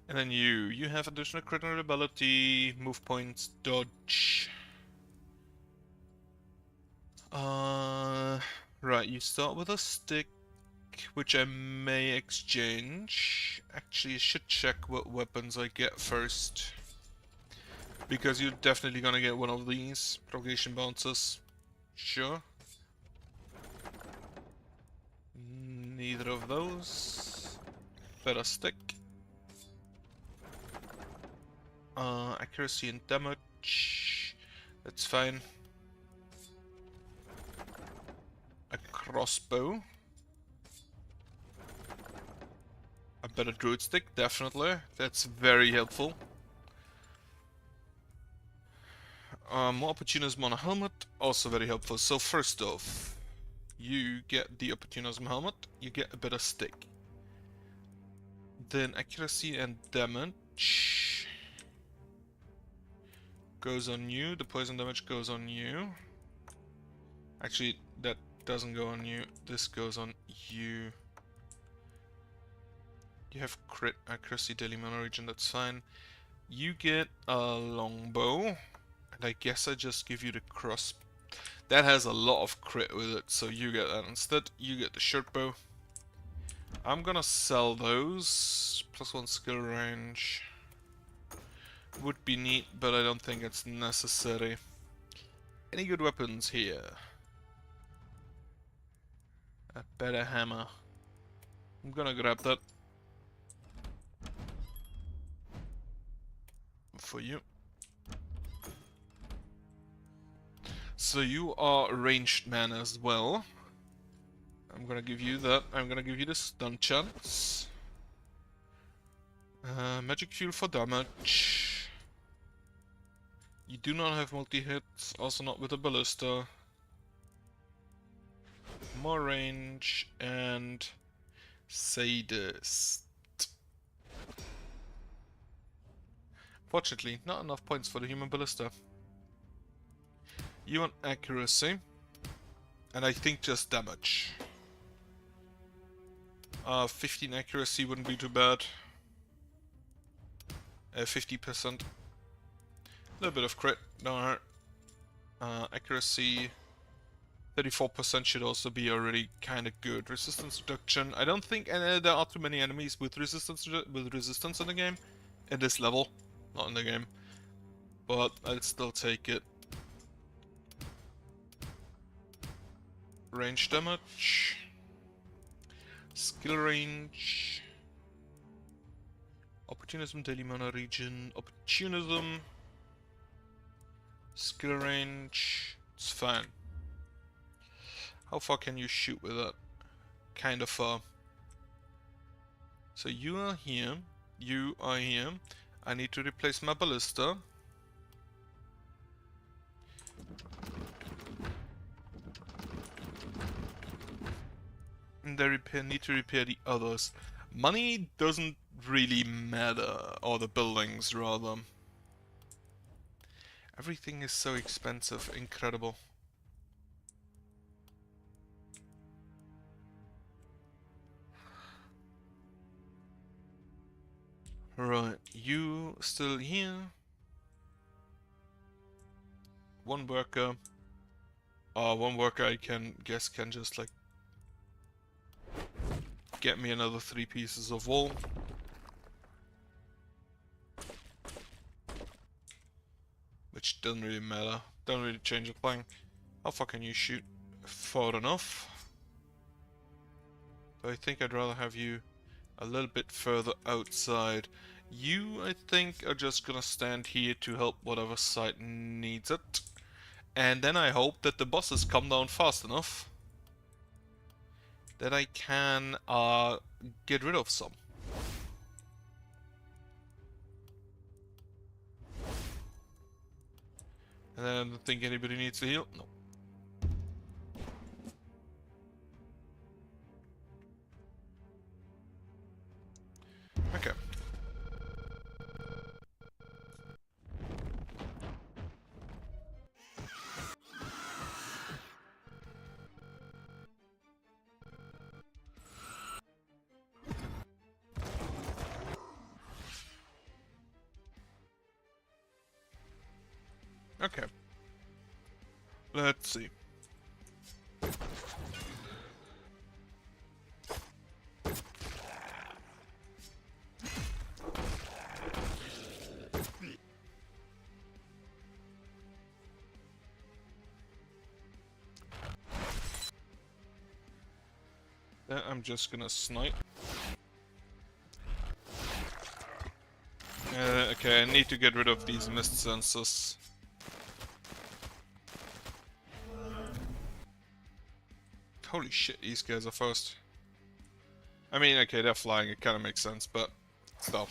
And then you have additional critical ability, move points, dodge. Right, you start with a stick, which I may exchange. Actually, I should check what weapons I get first. Because you're definitely gonna get one of these propagation bounces. Sure. Neither of those. Better stick. Accuracy and damage. That's fine. A crossbow. A better druid stick, definitely. That's very helpful. More opportunism on a helmet, also very helpful. So first off, you get the opportunism helmet, you get a better stick. Then accuracy and damage goes on you, the poison damage goes on you. Actually, that doesn't go on you, this goes on you. You have crit, accuracy, daily mana region, that's fine. You get a longbow. And I guess I just give you the cross. That has a lot of crit with it, so you get that instead. You get the short bow. I'm gonna sell those. +1 skill range. Would be neat, but I don't think it's necessary. Any good weapons here? A better hammer. I'm gonna grab that. For you. So you are a ranged man as well. I'm gonna give you that. I'm gonna give you the stun chance. Magic fuel for damage. You do not have multi-hits, also not with a ballista. More range and sadist. Fortunately, not enough points for the human ballista. You want accuracy, and I think just damage. 15 accuracy wouldn't be too bad. 50%. A little bit of crit, don't hurt. Accuracy, 34% should also be already kind of good. Resistance reduction. I don't think there are too many enemies with resistance in the game. At this level, not in the game, but I'd still take it. Range damage, skill range, opportunism, daily mana region, opportunism, Skill range. It's fine. How far can you shoot with that? Kind of far. So you are here. You are here. I need to replace my ballista. And I need to repair the others. Money doesn't really matter. Or the buildings, rather. Everything is so expensive. Incredible. Right, you still here. One worker. One worker I can just like get me another 3 pieces of wool. Which doesn't really matter. Don't really change the thing. How far can you shoot? Far enough. But I think I'd rather have you a little bit further outside. You, I think, are just gonna stand here to help whatever side needs it. And then I hope that the bosses come down fast enough that I can get rid of some. And then I don't think anybody needs to heal. No. Okay. Okay. Let's see. I'm just gonna snipe. Okay, I need to get rid of these mist sensors. Holy shit, these guys are fast. I mean, okay, they're flying, it kind of makes sense, but still.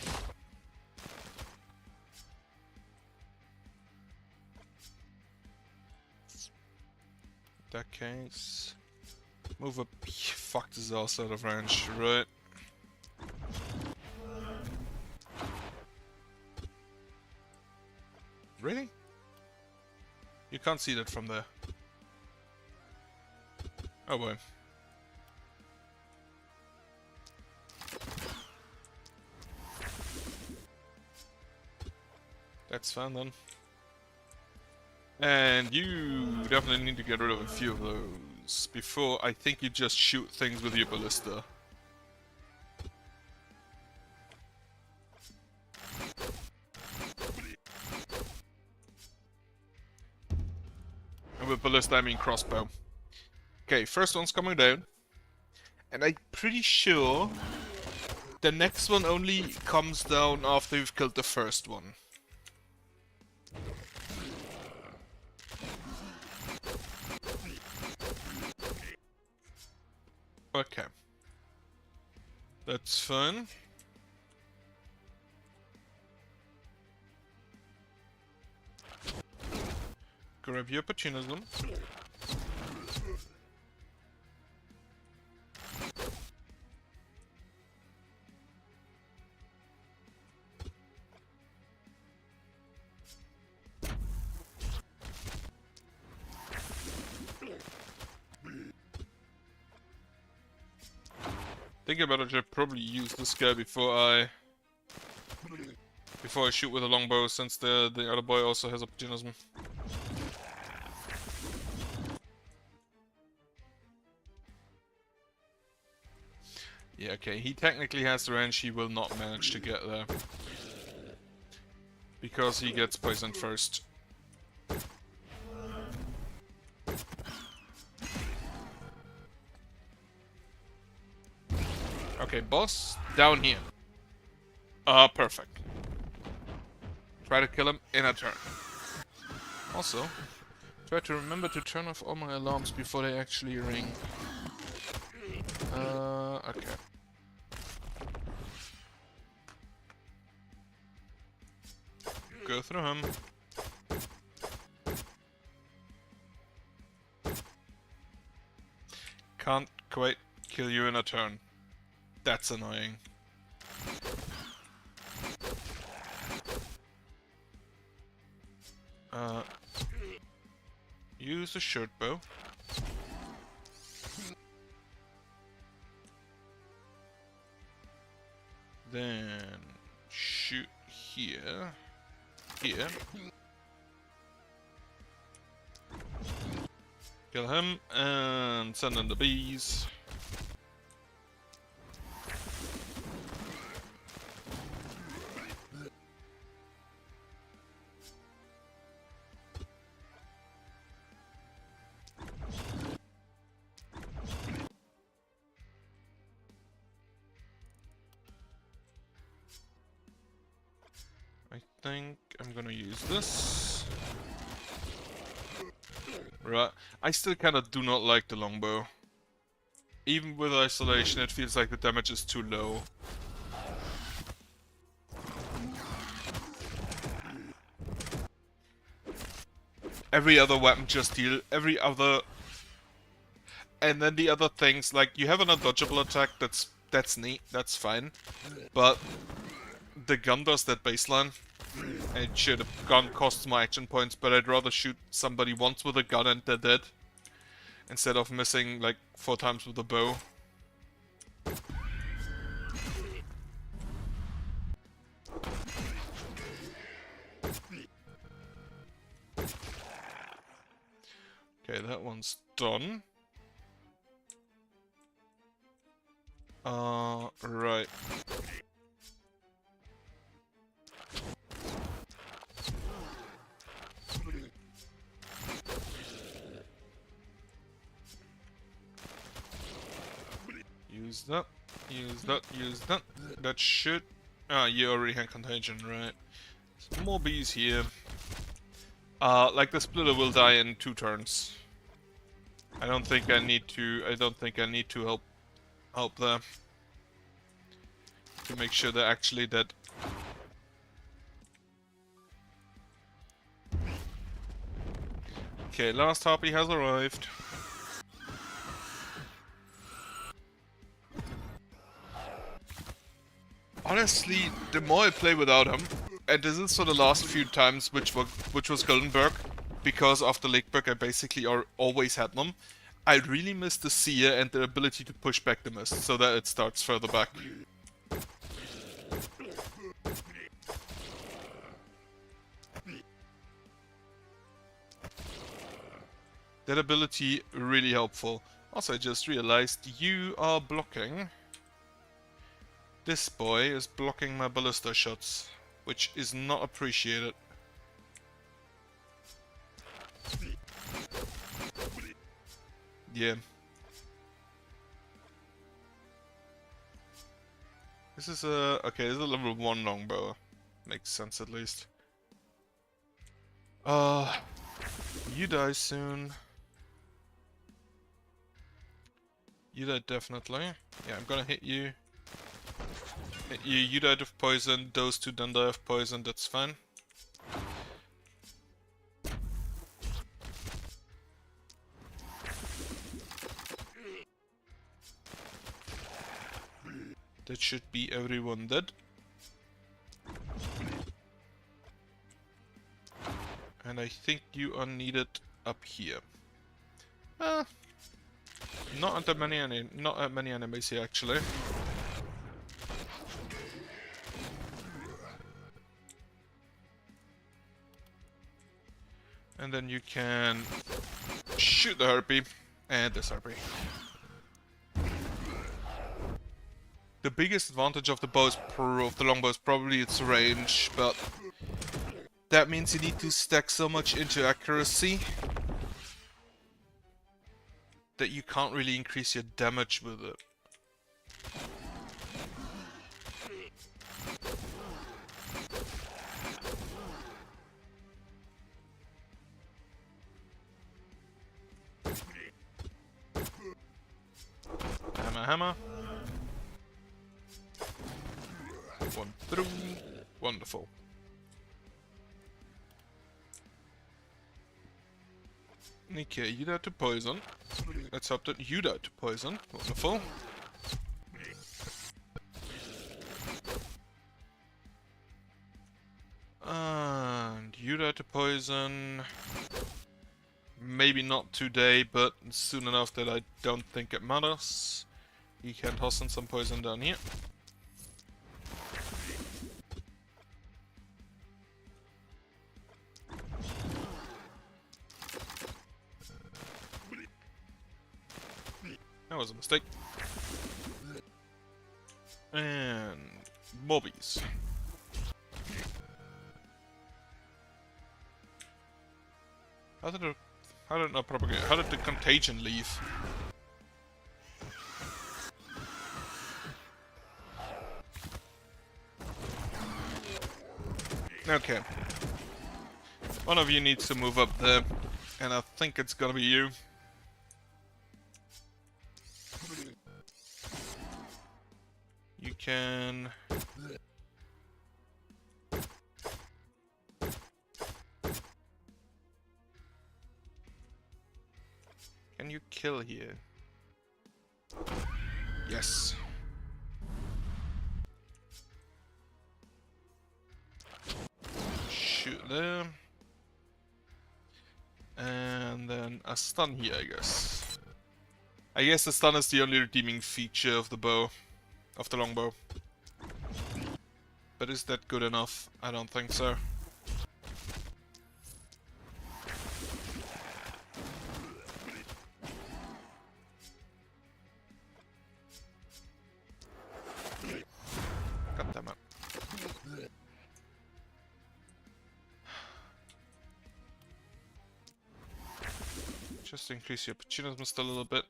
In that case, move up. Fuck, this is also out of range, right? Really? You can't see that from there. Oh boy. That's fine then. And you definitely need to get rid of a few of those before I think you just shoot things with your ballista. And with ballista I mean crossbow. Okay, first one's coming down. And I'm pretty sure the next one only comes down after you've killed the first one. Okay. That's fun. Grab your opportunism. Think about it, I should probably use this guy before I shoot with a longbow, since the other boy also has opportunism. Yeah, okay, he technically has the range, he will not manage to get there. Because he gets poisoned first. Okay, boss, down here. Perfect. Try to kill him in a turn. Also, try to remember to turn off all my alarms before they actually ring. Okay. Go through him. Can't quite kill you in a turn. That's annoying. Use a short bow. Then shoot here. Here. Kill him and send in the bees. I think I'm gonna use this. Right. I still kinda do not like the longbow. Even with isolation, it feels like the damage is too low. Every other weapon just deal every other, and then the other things, like you have an undodgeable attack, that's neat, that's fine. But the gun does that baseline. And sure, the gun costs more action points, but I'd rather shoot somebody once with a gun and they're dead, instead of missing like 4 times with a bow. Okay, that one's done. Right. Use that, use that, use that. That should... Ah, you already had contagion, right. So more bees here. Like the splitter will die in 2 turns. I don't think I need to help there. To make sure they're actually dead. Okay, last harpy has arrived. Honestly, the more I play without him, and this is for the last few times, which was Goldenberg, because after Lakeburg I basically always had them, I really miss the seer and the ability to push back the mist, so that it starts further back. That ability really helpful. Also, I just realized you are blocking. This boy is blocking my ballista shots, which is not appreciated. Yeah. This is a... okay, this is a level 1 longbow. Makes sense at least. You die soon. You died definitely. Yeah, I'm gonna hit you. Hit you, you died of poison, those 2 don't die of poison, that's fine. That should be everyone dead. And I think you are needed up here. Not that many enemies here actually. And then you can shoot the harpy and this harpy. The biggest advantage of the longbow is probably its range, but that means you need to stack so much into accuracy that you can't really increase your damage with it. my hammer. One through. Wonderful. Okay, you died to poison. Let's hope that you died to poison. Wonderful. And you died to poison. Maybe not today, but soon enough that I don't think it matters. You can toss in some poison down here. That was a mistake. And mobbies. How did not propagate? How did the contagion leave? Okay. One of you needs to move up there, and I think it's gonna be you. You can... Can you kill here? Yes. Shoot there. And then a stun here, I guess. I guess the stun is the only redeeming feature of the bow. Of the longbow. But is that good enough? I don't think so. God damn it. Just increase your opportunism just a little bit.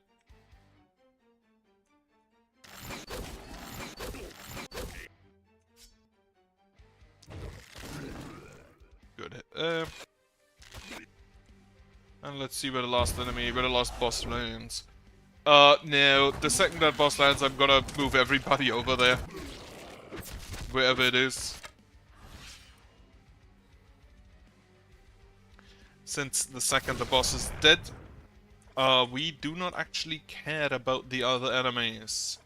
Good hit there. And let's see where the last boss lands. No, the second that boss lands, I'm gonna move everybody over there. Wherever it is. Since the second the boss is dead, we do not actually care about the other enemies.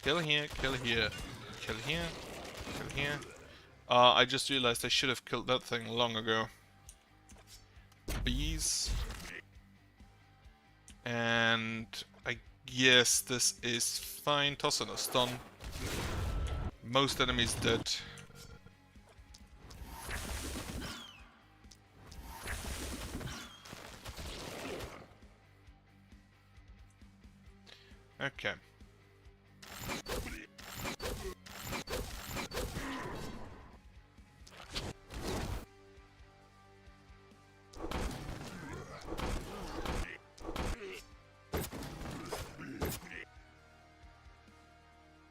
Kill here, kill here, kill here, kill here. I just realized I should have killed that thing long ago. Bees. And I guess this is fine. Toss in a stun. Most enemies dead. Okay.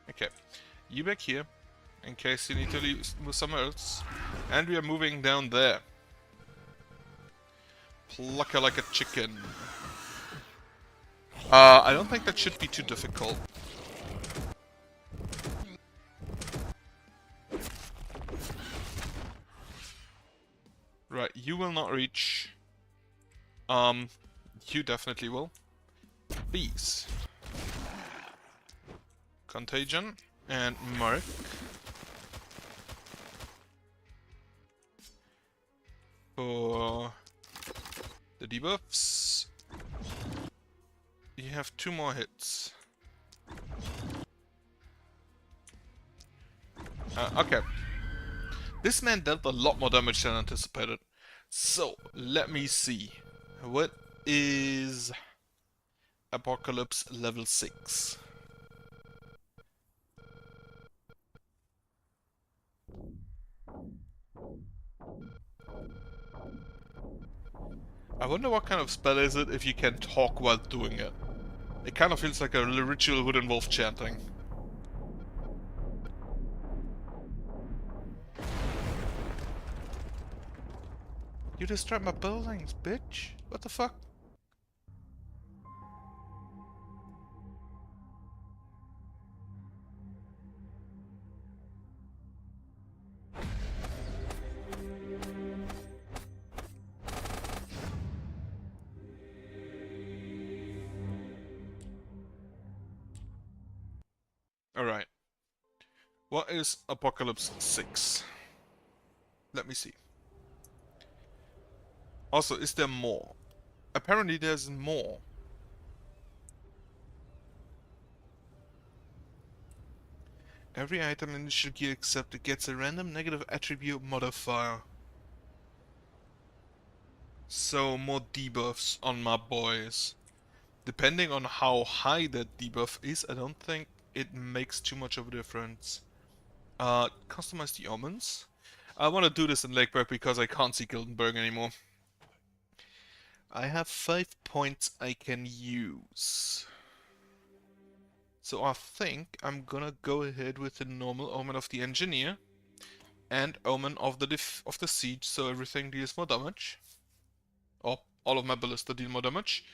Okay. You back here, in case you need to move somewhere else. And we are moving down there. Pluck her like a chicken. I don't think that should be too difficult. Right, you will not reach. You definitely will. Bees. Contagion and Mark. For the debuffs. You have 2 more hits. Okay. This man dealt a lot more damage than anticipated. So, let me see. What is Apocalypse level 6? I wonder what kind of spell is it if you can talk while doing it. It kind of feels like a ritual would involve chanting. You destroyed my buildings, bitch. What the fuck? What is Apocalypse 6? Let me see. Also, is there more? Apparently there's more. Every item in the initial gear accepted gets a random negative attribute modifier. So more debuffs on my boys. Depending on how high that debuff is, I don't think it makes too much of a difference. Customize the omens. I want to do this in Lakeburg because I can't see Gildenberg anymore. I have 5 points I can use. So I think I'm gonna go ahead with the normal Omen of the Engineer and Omen of the Siege, so everything deals more damage. Or all of my ballista deal more damage.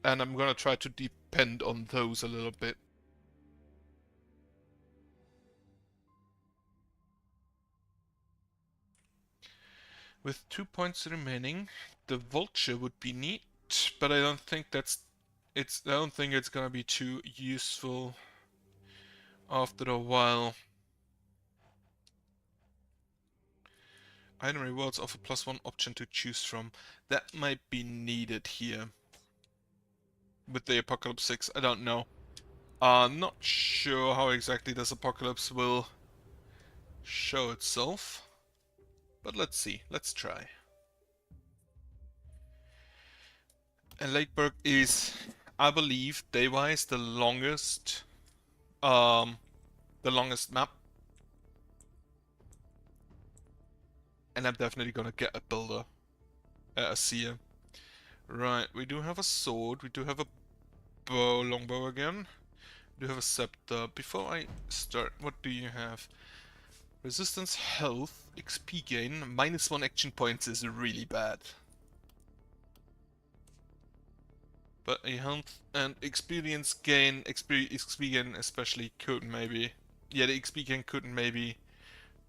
And I'm gonna try to depend on those a little bit. With 2 points remaining, the Vulture would be neat, but I don't think I don't think it's gonna be too useful after a while. Item rewards offer +1 option to choose from. That might be needed here. With the Apocalypse 6, I don't know. Not sure how exactly this Apocalypse will show itself. But let's see, let's try. And Lakeburg is, I believe, day-wise the longest map. And I'm definitely gonna get a builder. A seer. Right, we do have a sword, we do have a longbow again. We do have a scepter. Before I start, what do you have? Resistance, health, XP gain, -1 action points is really bad. But a health and experience gain, XP gain especially could maybe... Yeah, the XP gain could maybe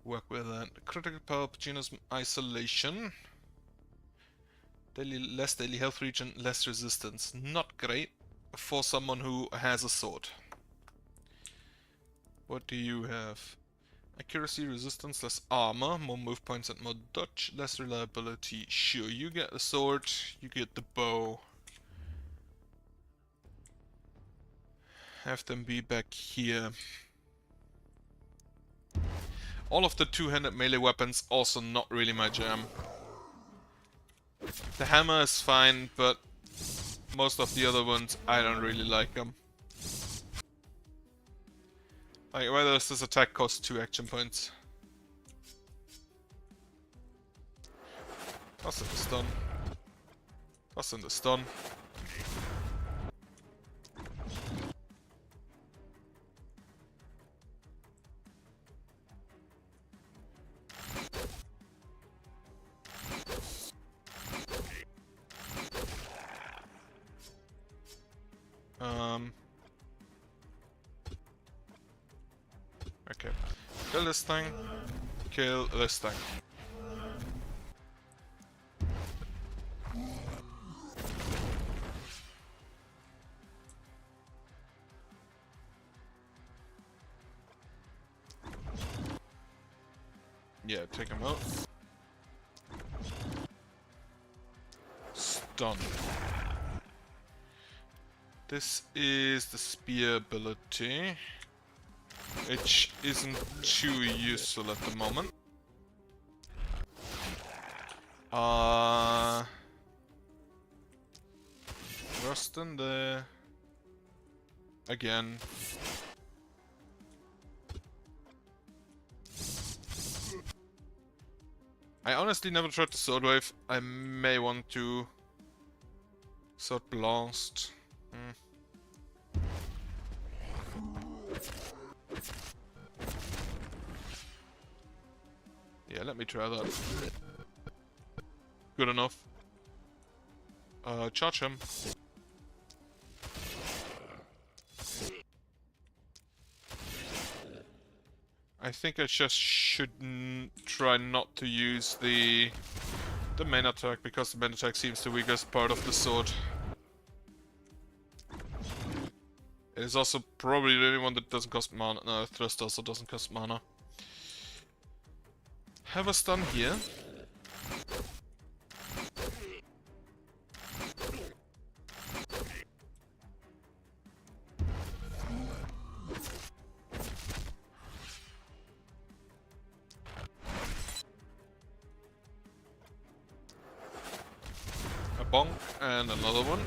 work with that. Critical power, Genus isolation. Less daily health regen, less resistance. Not great for someone who has a sword. What do you have? Accuracy, resistance, less armor, more move points and more dodge, less reliability. Sure, you get the sword, you get the bow. Have them be back here. All of the two-handed melee weapons also not really my jam. The hammer is fine, but most of the other ones, I don't really like them. Like, whether this attack costs 2 action points. Toss in the stun. Toss in the stun. Okay. Kill this thing. Kill this thing. Yeah, take him out. Stun. This is the spear ability, which isn't too useful at the moment. Rust in there. Again. I honestly never tried the Sword Wave. I may want to... Sword Blast. Yeah, let me try that. Good enough. Charge him. I think I just should try not to use the main attack, because the main attack seems the weakest part of the sword. It is also probably the only one that doesn't cost mana. No, Thrust also doesn't cost mana. Have a stun here. A bonk and another one.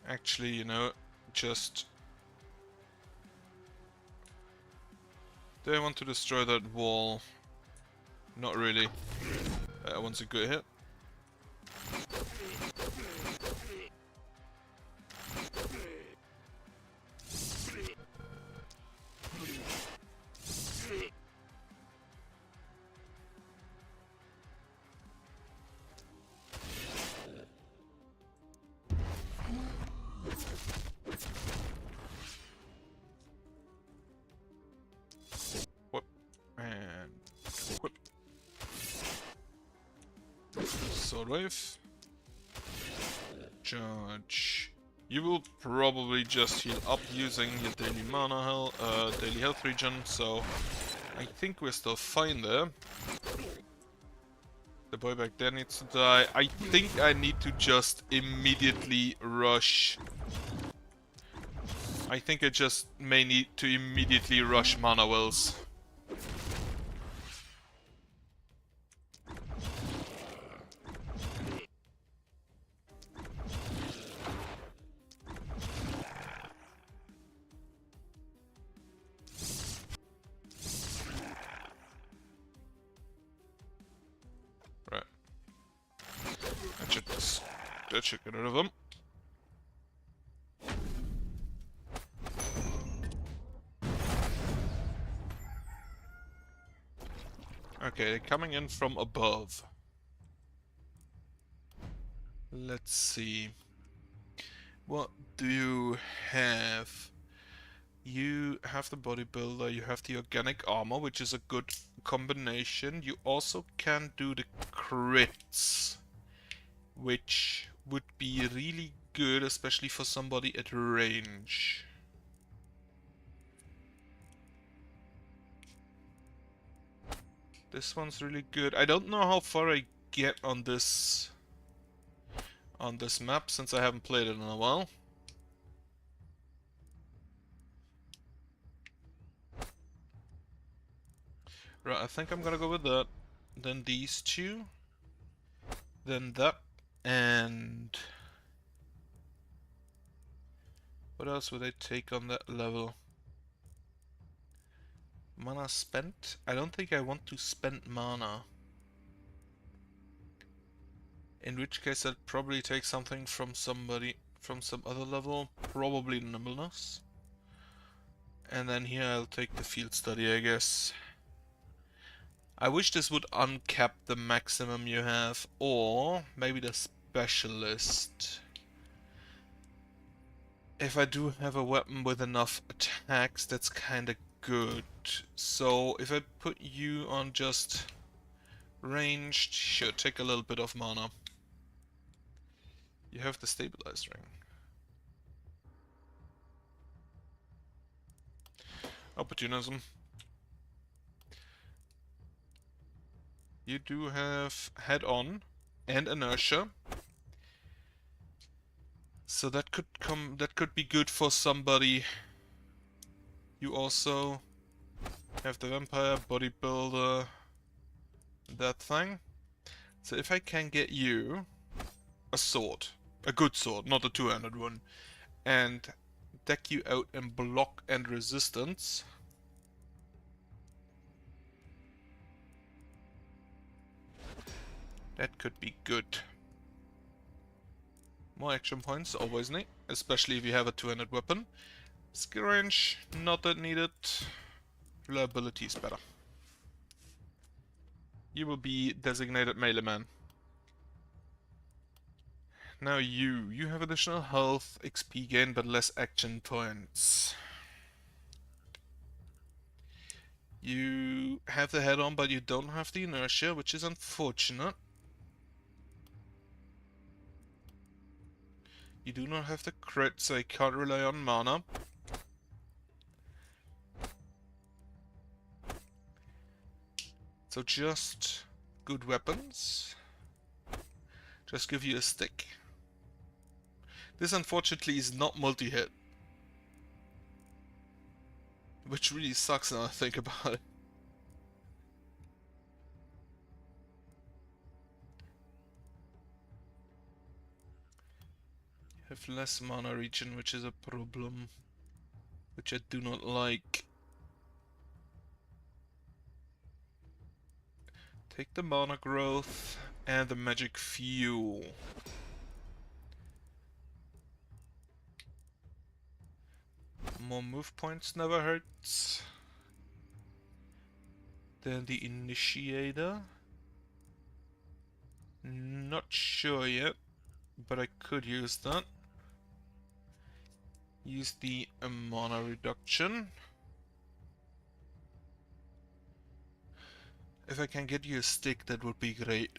Actually, you know, just... Do I want to destroy that wall? Not really. That one's a good hit. Whip. And... whip. Sword wave. Charge. You will probably just heal up using your daily mana health, daily health regen, so I think we're still fine there. The boy back there needs to die. I think I need to just immediately rush. I think I just may need to immediately rush mana wells. Right. That should get rid of them. Okay, they're coming in from above. Let's see. What do you have? You have the bodybuilder, you have the organic armor, which is a good combination. You also can do the crits, which would be really good, especially for somebody at range. This one's really good. I don't know how far I get on this map, since I haven't played it in a while. Right, I think I'm gonna go with that. Then these two. Then that. And... what else would I take on that level? Mana spent? I don't think I want to spend mana. In which case I'd probably take something from somebody from some other level. Probably Nimbleness. And then here I'll take the field study, I guess. I wish this would uncap the maximum you have, or maybe the specialist. If I do have a weapon with enough attacks, that's kinda good. So if I put you on just ranged, should take a little bit of mana. You have the stabilized ring. Opportunism. You do have head on and inertia. So that could be good for somebody. You also have the vampire, bodybuilder, that thing. So if I can get you a sword, a good sword, not a two-handed one, and deck you out in block and resistance, that could be good. More action points, always neat, especially if you have a two-handed weapon. Skill range, not that needed. Reliability is better. You will be designated melee man. Now you have additional health, XP gain, but less action points. You have the head on, but you don't have the inertia, which is unfortunate. You do not have the crit, so I can't rely on mana. So just good weapons. Just give you a stick. This unfortunately is not multi-hit. Which really sucks now I think about it. Have less mana regen, which is a problem. Which I do not like. Take the mana growth and the magic fuel. More move points never hurts. Then the initiator. Not sure yet, but I could use that. Use the mana reduction. If I can get you a stick, that would be great.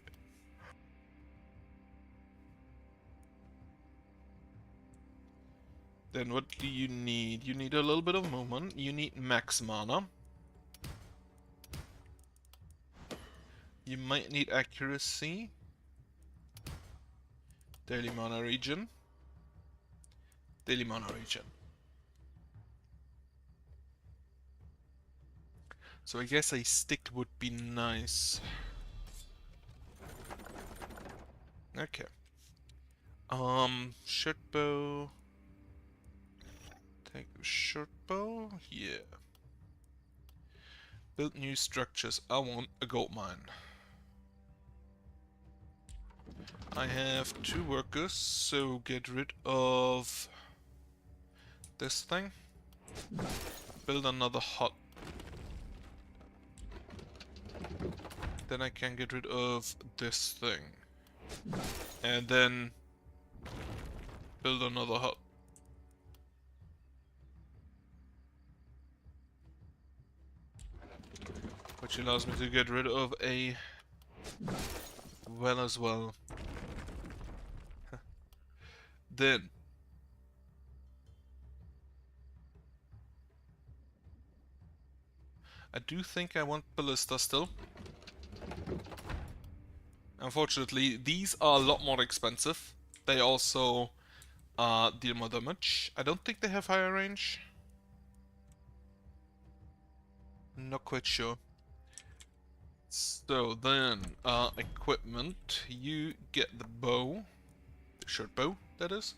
Then what do you need? You need a little bit of movement. You need max mana. You might need accuracy. Daily mana regen. Daily mana regen. So I guess a stick would be nice. Okay. Short bow. Take a short bow. Yeah. Build new structures. I want a gold mine. I have 2 workers, so get rid of this thing. Build another hut. Then I can get rid of this thing. And then build another hut. Which allows me to get rid of a well as well. Then I do think I want ballista still. Unfortunately, these are a lot more expensive. They also deal more damage. I don't think they have higher range. Not quite sure. So then, equipment. You get the bow. The short bow, that is.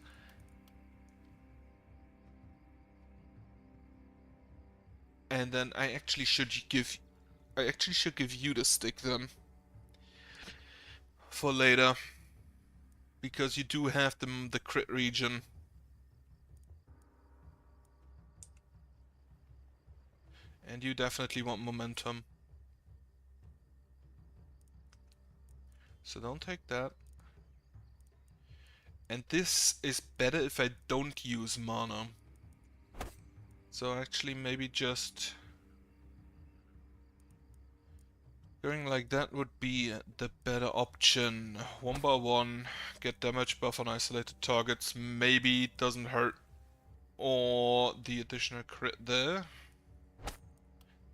And then I actually should give you the stick then. For later. Because you do have the crit region. And you definitely want momentum. So don't take that. And this is better if I don't use mana. So actually maybe just going like that would be the better option. 1 by 1, get damage buff on isolated targets, maybe it doesn't hurt. Or the additional crit there.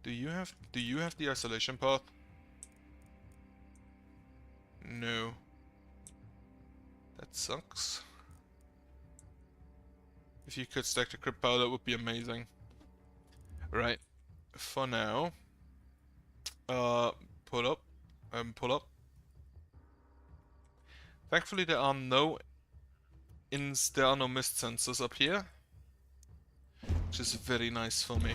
Do you have the isolation path? No. That sucks. If you could stack the crit power, that would be amazing. Right. For now, pull up. Pull up. Thankfully, there are no mist sensors up here, which is very nice for me.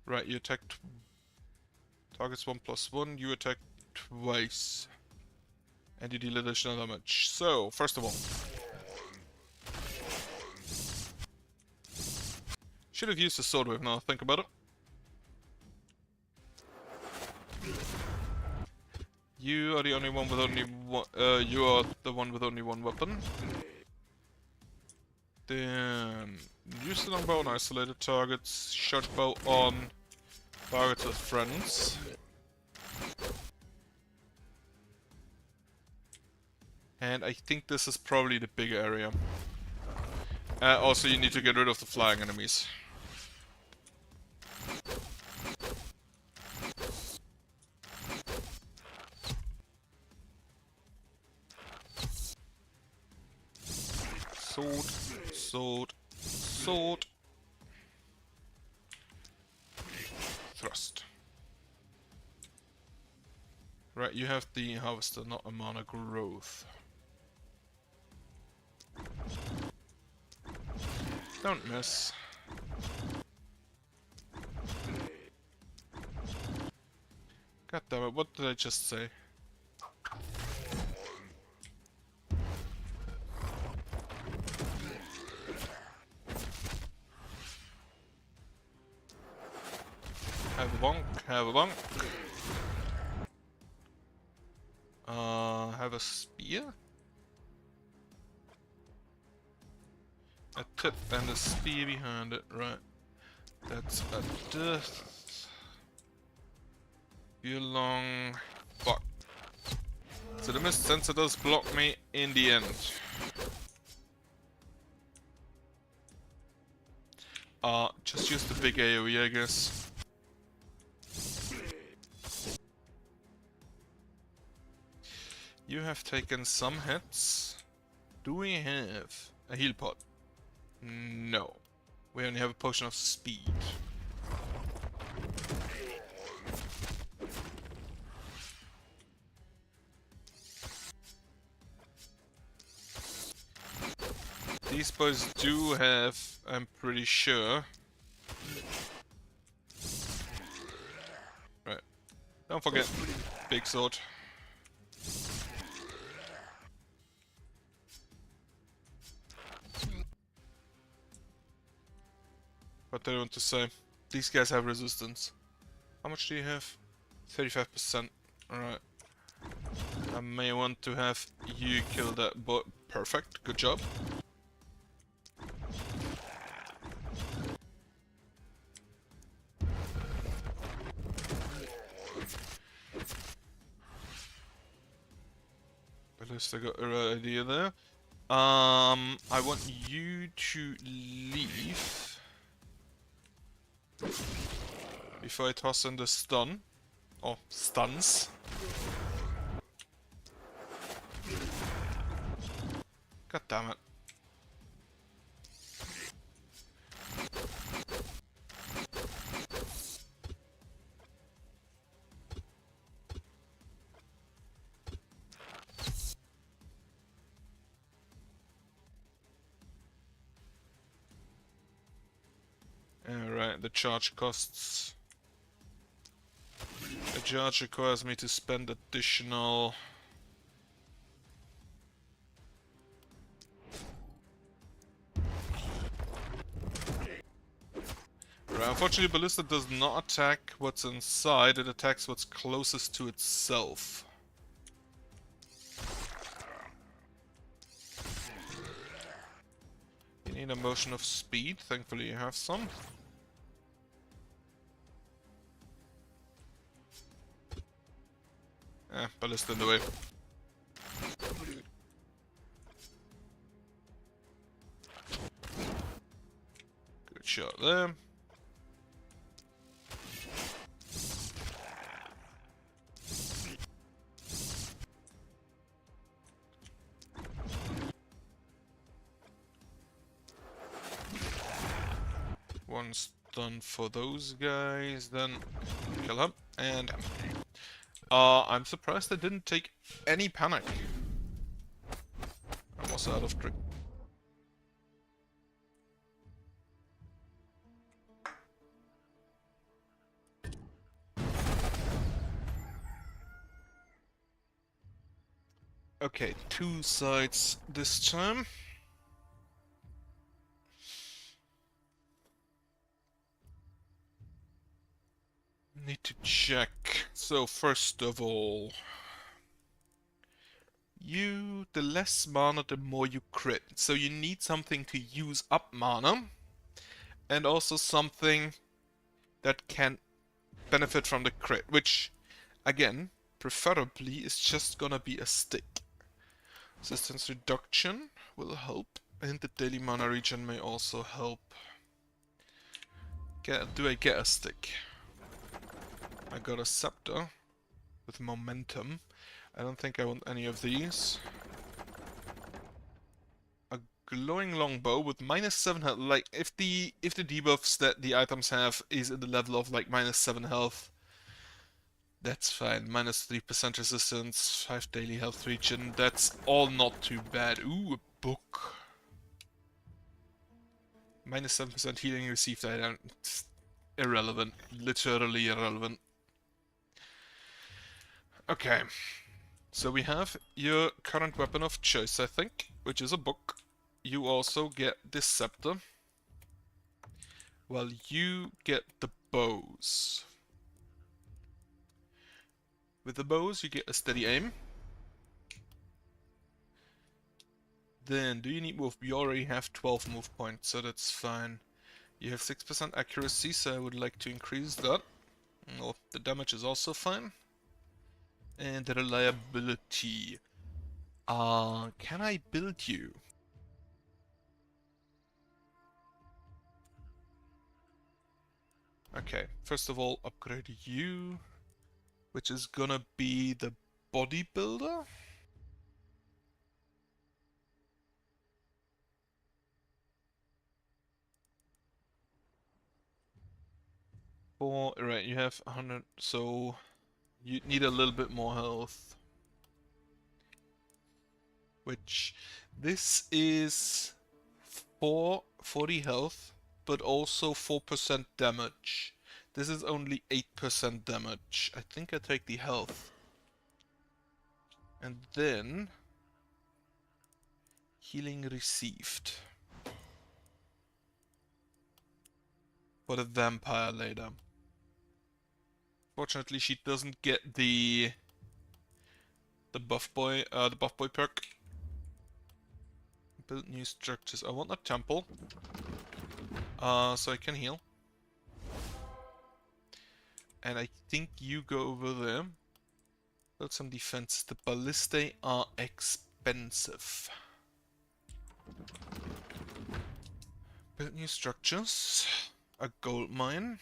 Right, you attacked targets 1+1, you attack twice. And you deal additional damage. So, first of all, should have used the sword wave now I think about it. You are the only one with only one, you are the one with only one weapon. Then use the longbow on isolated targets, short bow on targets with friends. And I think this is probably the big area. Also, you need to get rid of the flying enemies. Sword, sword, sword. Thrust. Right, you have the harvester, not a mana growth. Don't miss. God damn it, what did I just say? Have a bonk, have a bonk. Have a spear? A tip and a spear behind it, right. That's a death. You long fuck. So the mist sensor does block me in the end. Just use the big AoE, I guess. You have taken some hits. Do we have a heal pot? No. We only have a potion of speed. These boys do have, I'm pretty sure. Right. Don't forget, big sword. What do I want to say? These guys have resistance. How much do you have? 35%. Alright. I may want to have you kill that boy. Perfect. Good job. At least I got the right idea there. I want you to leave before I toss in the stun. Or stuns. God damn it. Alright, the charge costs. The charge requires me to spend additional... Right, unfortunately Ballista does not attack what's inside, it attacks what's closest to itself. You need a motion of speed, thankfully you have some. Ballista in the way. Good shot there. One's done for those guys, then kill him, and him. I'm surprised I didn't take any panic. I'm also out of drink. Okay, 2 sides this time. Need to check. So first of all, the less mana, the more you crit. So you need something to use up mana, and also something that can benefit from the crit, which Again, preferably it's just gonna be a stick. Resistance reduction will help, and the daily mana regen may also help. Do I get a stick? I got a scepter with momentum. I don't think I want any of these. A glowing longbow with -7 health. Like if the debuffs that the items have is in the level of like -7 health, that's fine. -3% resistance, 5 daily health regen. That's all not too bad. Ooh, a book. -7% healing received. I don't. It's irrelevant. Literally irrelevant. Okay. So we have your current weapon of choice, I think, which is a book. You also get this scepter, while you get the bows. With the bows, you get a steady aim. Then, do you need move? You already have 12 move points, so that's fine. You have 6% accuracy, so I would like to increase that. Well, the damage is also fine. And the reliability. Can I build you? Okay, first of all, upgrade you, which is gonna be the bodybuilder. Right, you have 100, so you need a little bit more health. Which, this is 40 health, but also 4% damage. This is only 8% damage. I think I take the health. And then, healing received. For the vampire later. Fortunately, she doesn't get the buff boy perk. Build new structures. I want a temple, so I can heal. And I think you go over there. Build some defense. The ballistae are expensive. Build new structures. A gold mine.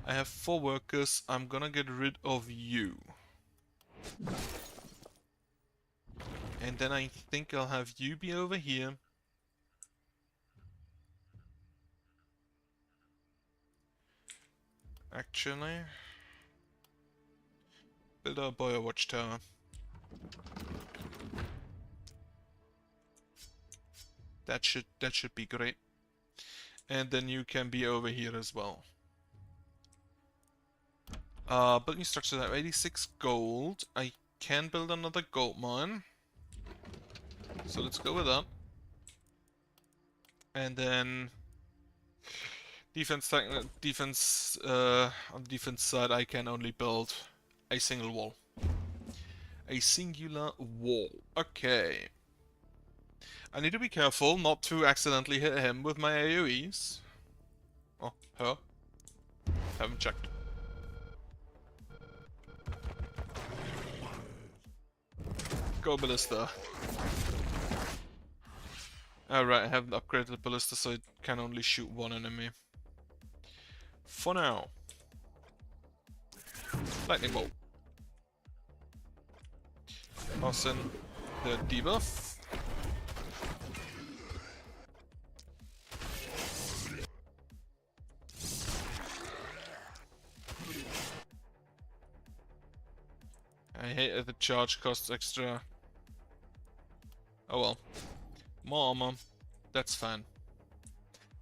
I have 4 workers. I'm gonna get rid of you. And then I think I'll have you be over here. Actually, build a boy watchtower. That should be great. And then you can be over here as well. Build new structure. I have 86 gold. I can build another gold mine. So let's go with that. And then defense on the defense side, I can only build a single wall. A singular wall. Okay. I need to be careful not to accidentally hit him with my AoEs. Oh, her. Haven't checked. Go ballista. Alright, I haven't upgraded the ballista, so it can only shoot one enemy. For now. Lightning bolt. Toss in the debuff. I hate that the charge costs extra. Oh well. More armor. That's fine.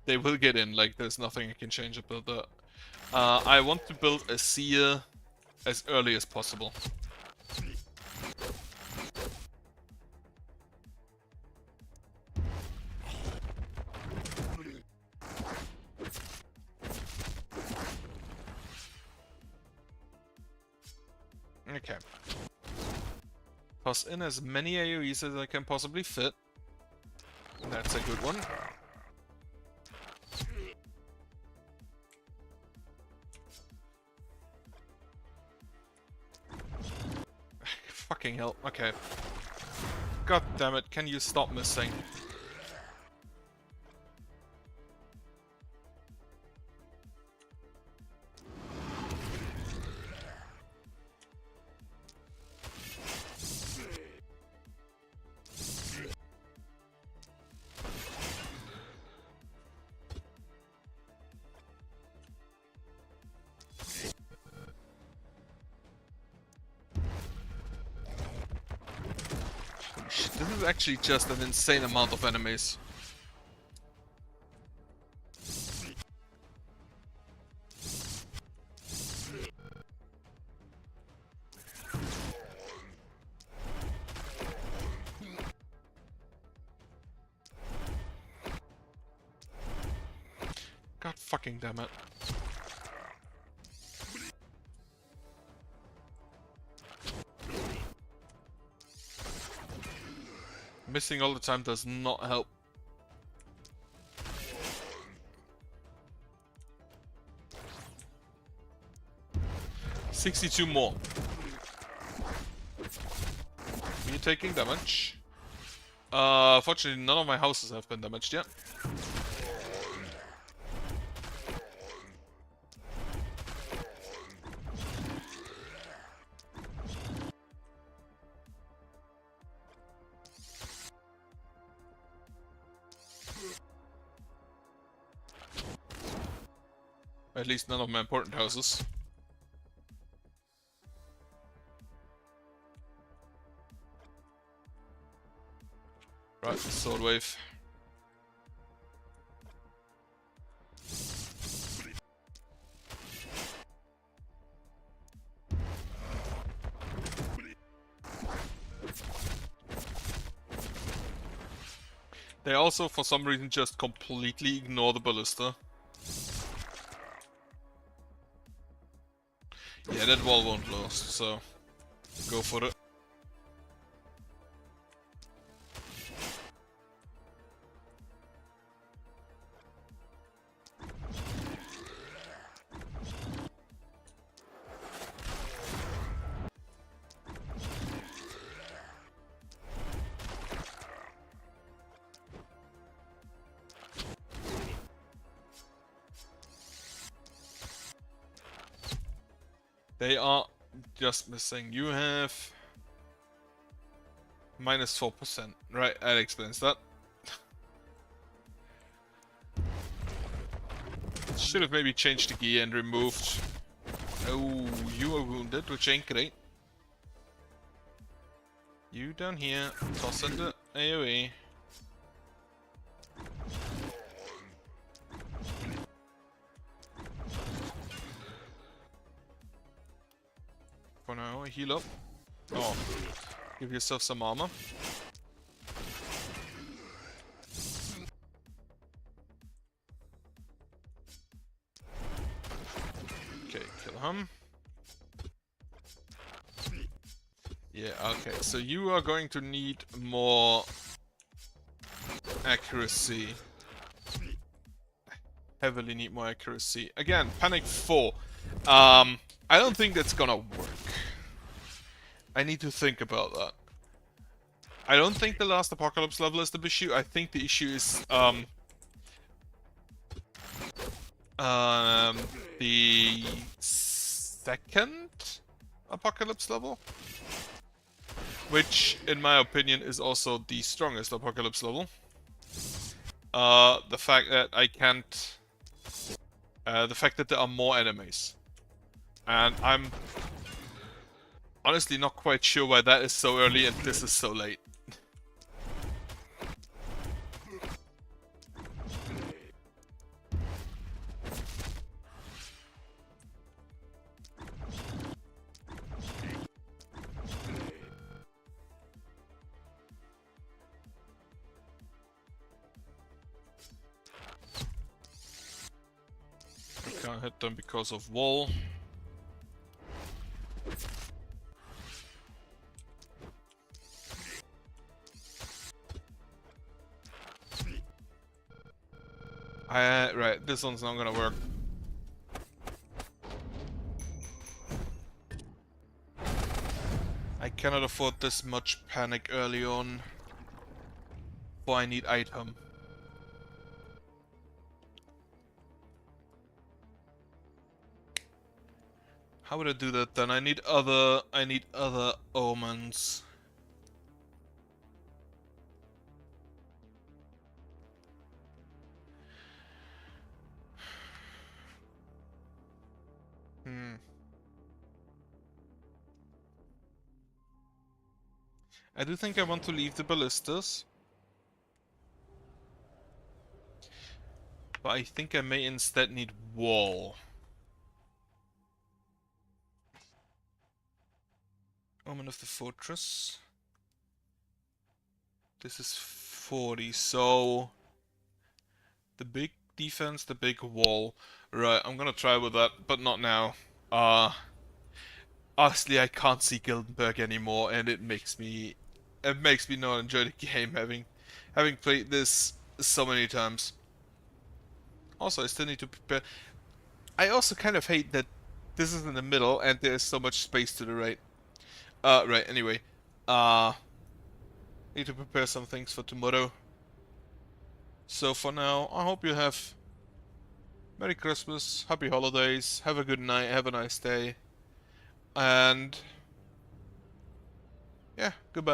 They will get in, like there's nothing I can change about that. I want to build a seer as early as possible. Okay. Toss in as many AoEs as I can possibly fit. That's a good one. fucking hell. Okay. God damn it, can you stop missing? This is actually just an insane amount of enemies. God fucking damn it. Missing all the time does not help. $62 more. Me taking damage. Fortunately, none of my houses have been damaged yet. At least none of my important houses. Right, sword wave. They also, for some reason, just completely ignore the ballista. Yeah, that wall won't last, so go for it. They are just missing. You have minus 4%. Right, that explains that. Should have maybe changed the gear and removed. Oh, you are wounded, which ain't great. You down here, toss in the AoE. For now, heal up. Oh, give yourself some armor. Okay, kill him. Yeah, okay, so you are going to need more accuracy. Heavily need more accuracy. Again, Panic 4. I don't think that's gonna work. I need to think about that. I don't think the last Apocalypse level is the issue. I think the issue is the second Apocalypse level, which in my opinion is also the strongest Apocalypse level. The fact that I can't the fact that there are more enemies, and I'm honestly not quite sure why that is so early and this is so late. I can't hit them because of wall. Right, this one's not gonna work. I cannot afford this much panic early on. But I need item. How would I do that then? I need other omens. I do think I want to leave the ballistas. But I think I may instead need wall. Omen of the fortress. This is 40, so the big defense, the big wall. Right, I'm gonna try with that, but not now. Honestly, I can't see Gildenberg anymore, and it makes me not enjoy the game having played this so many times. Also, I still need to prepare. I also kind of hate that this is in the middle and there's so much space to the right. Right, anyway. Uh, need to prepare some things for tomorrow. So for now, I hope you have Merry Christmas, Happy Holidays, have a good night, have a nice day, and yeah, goodbye.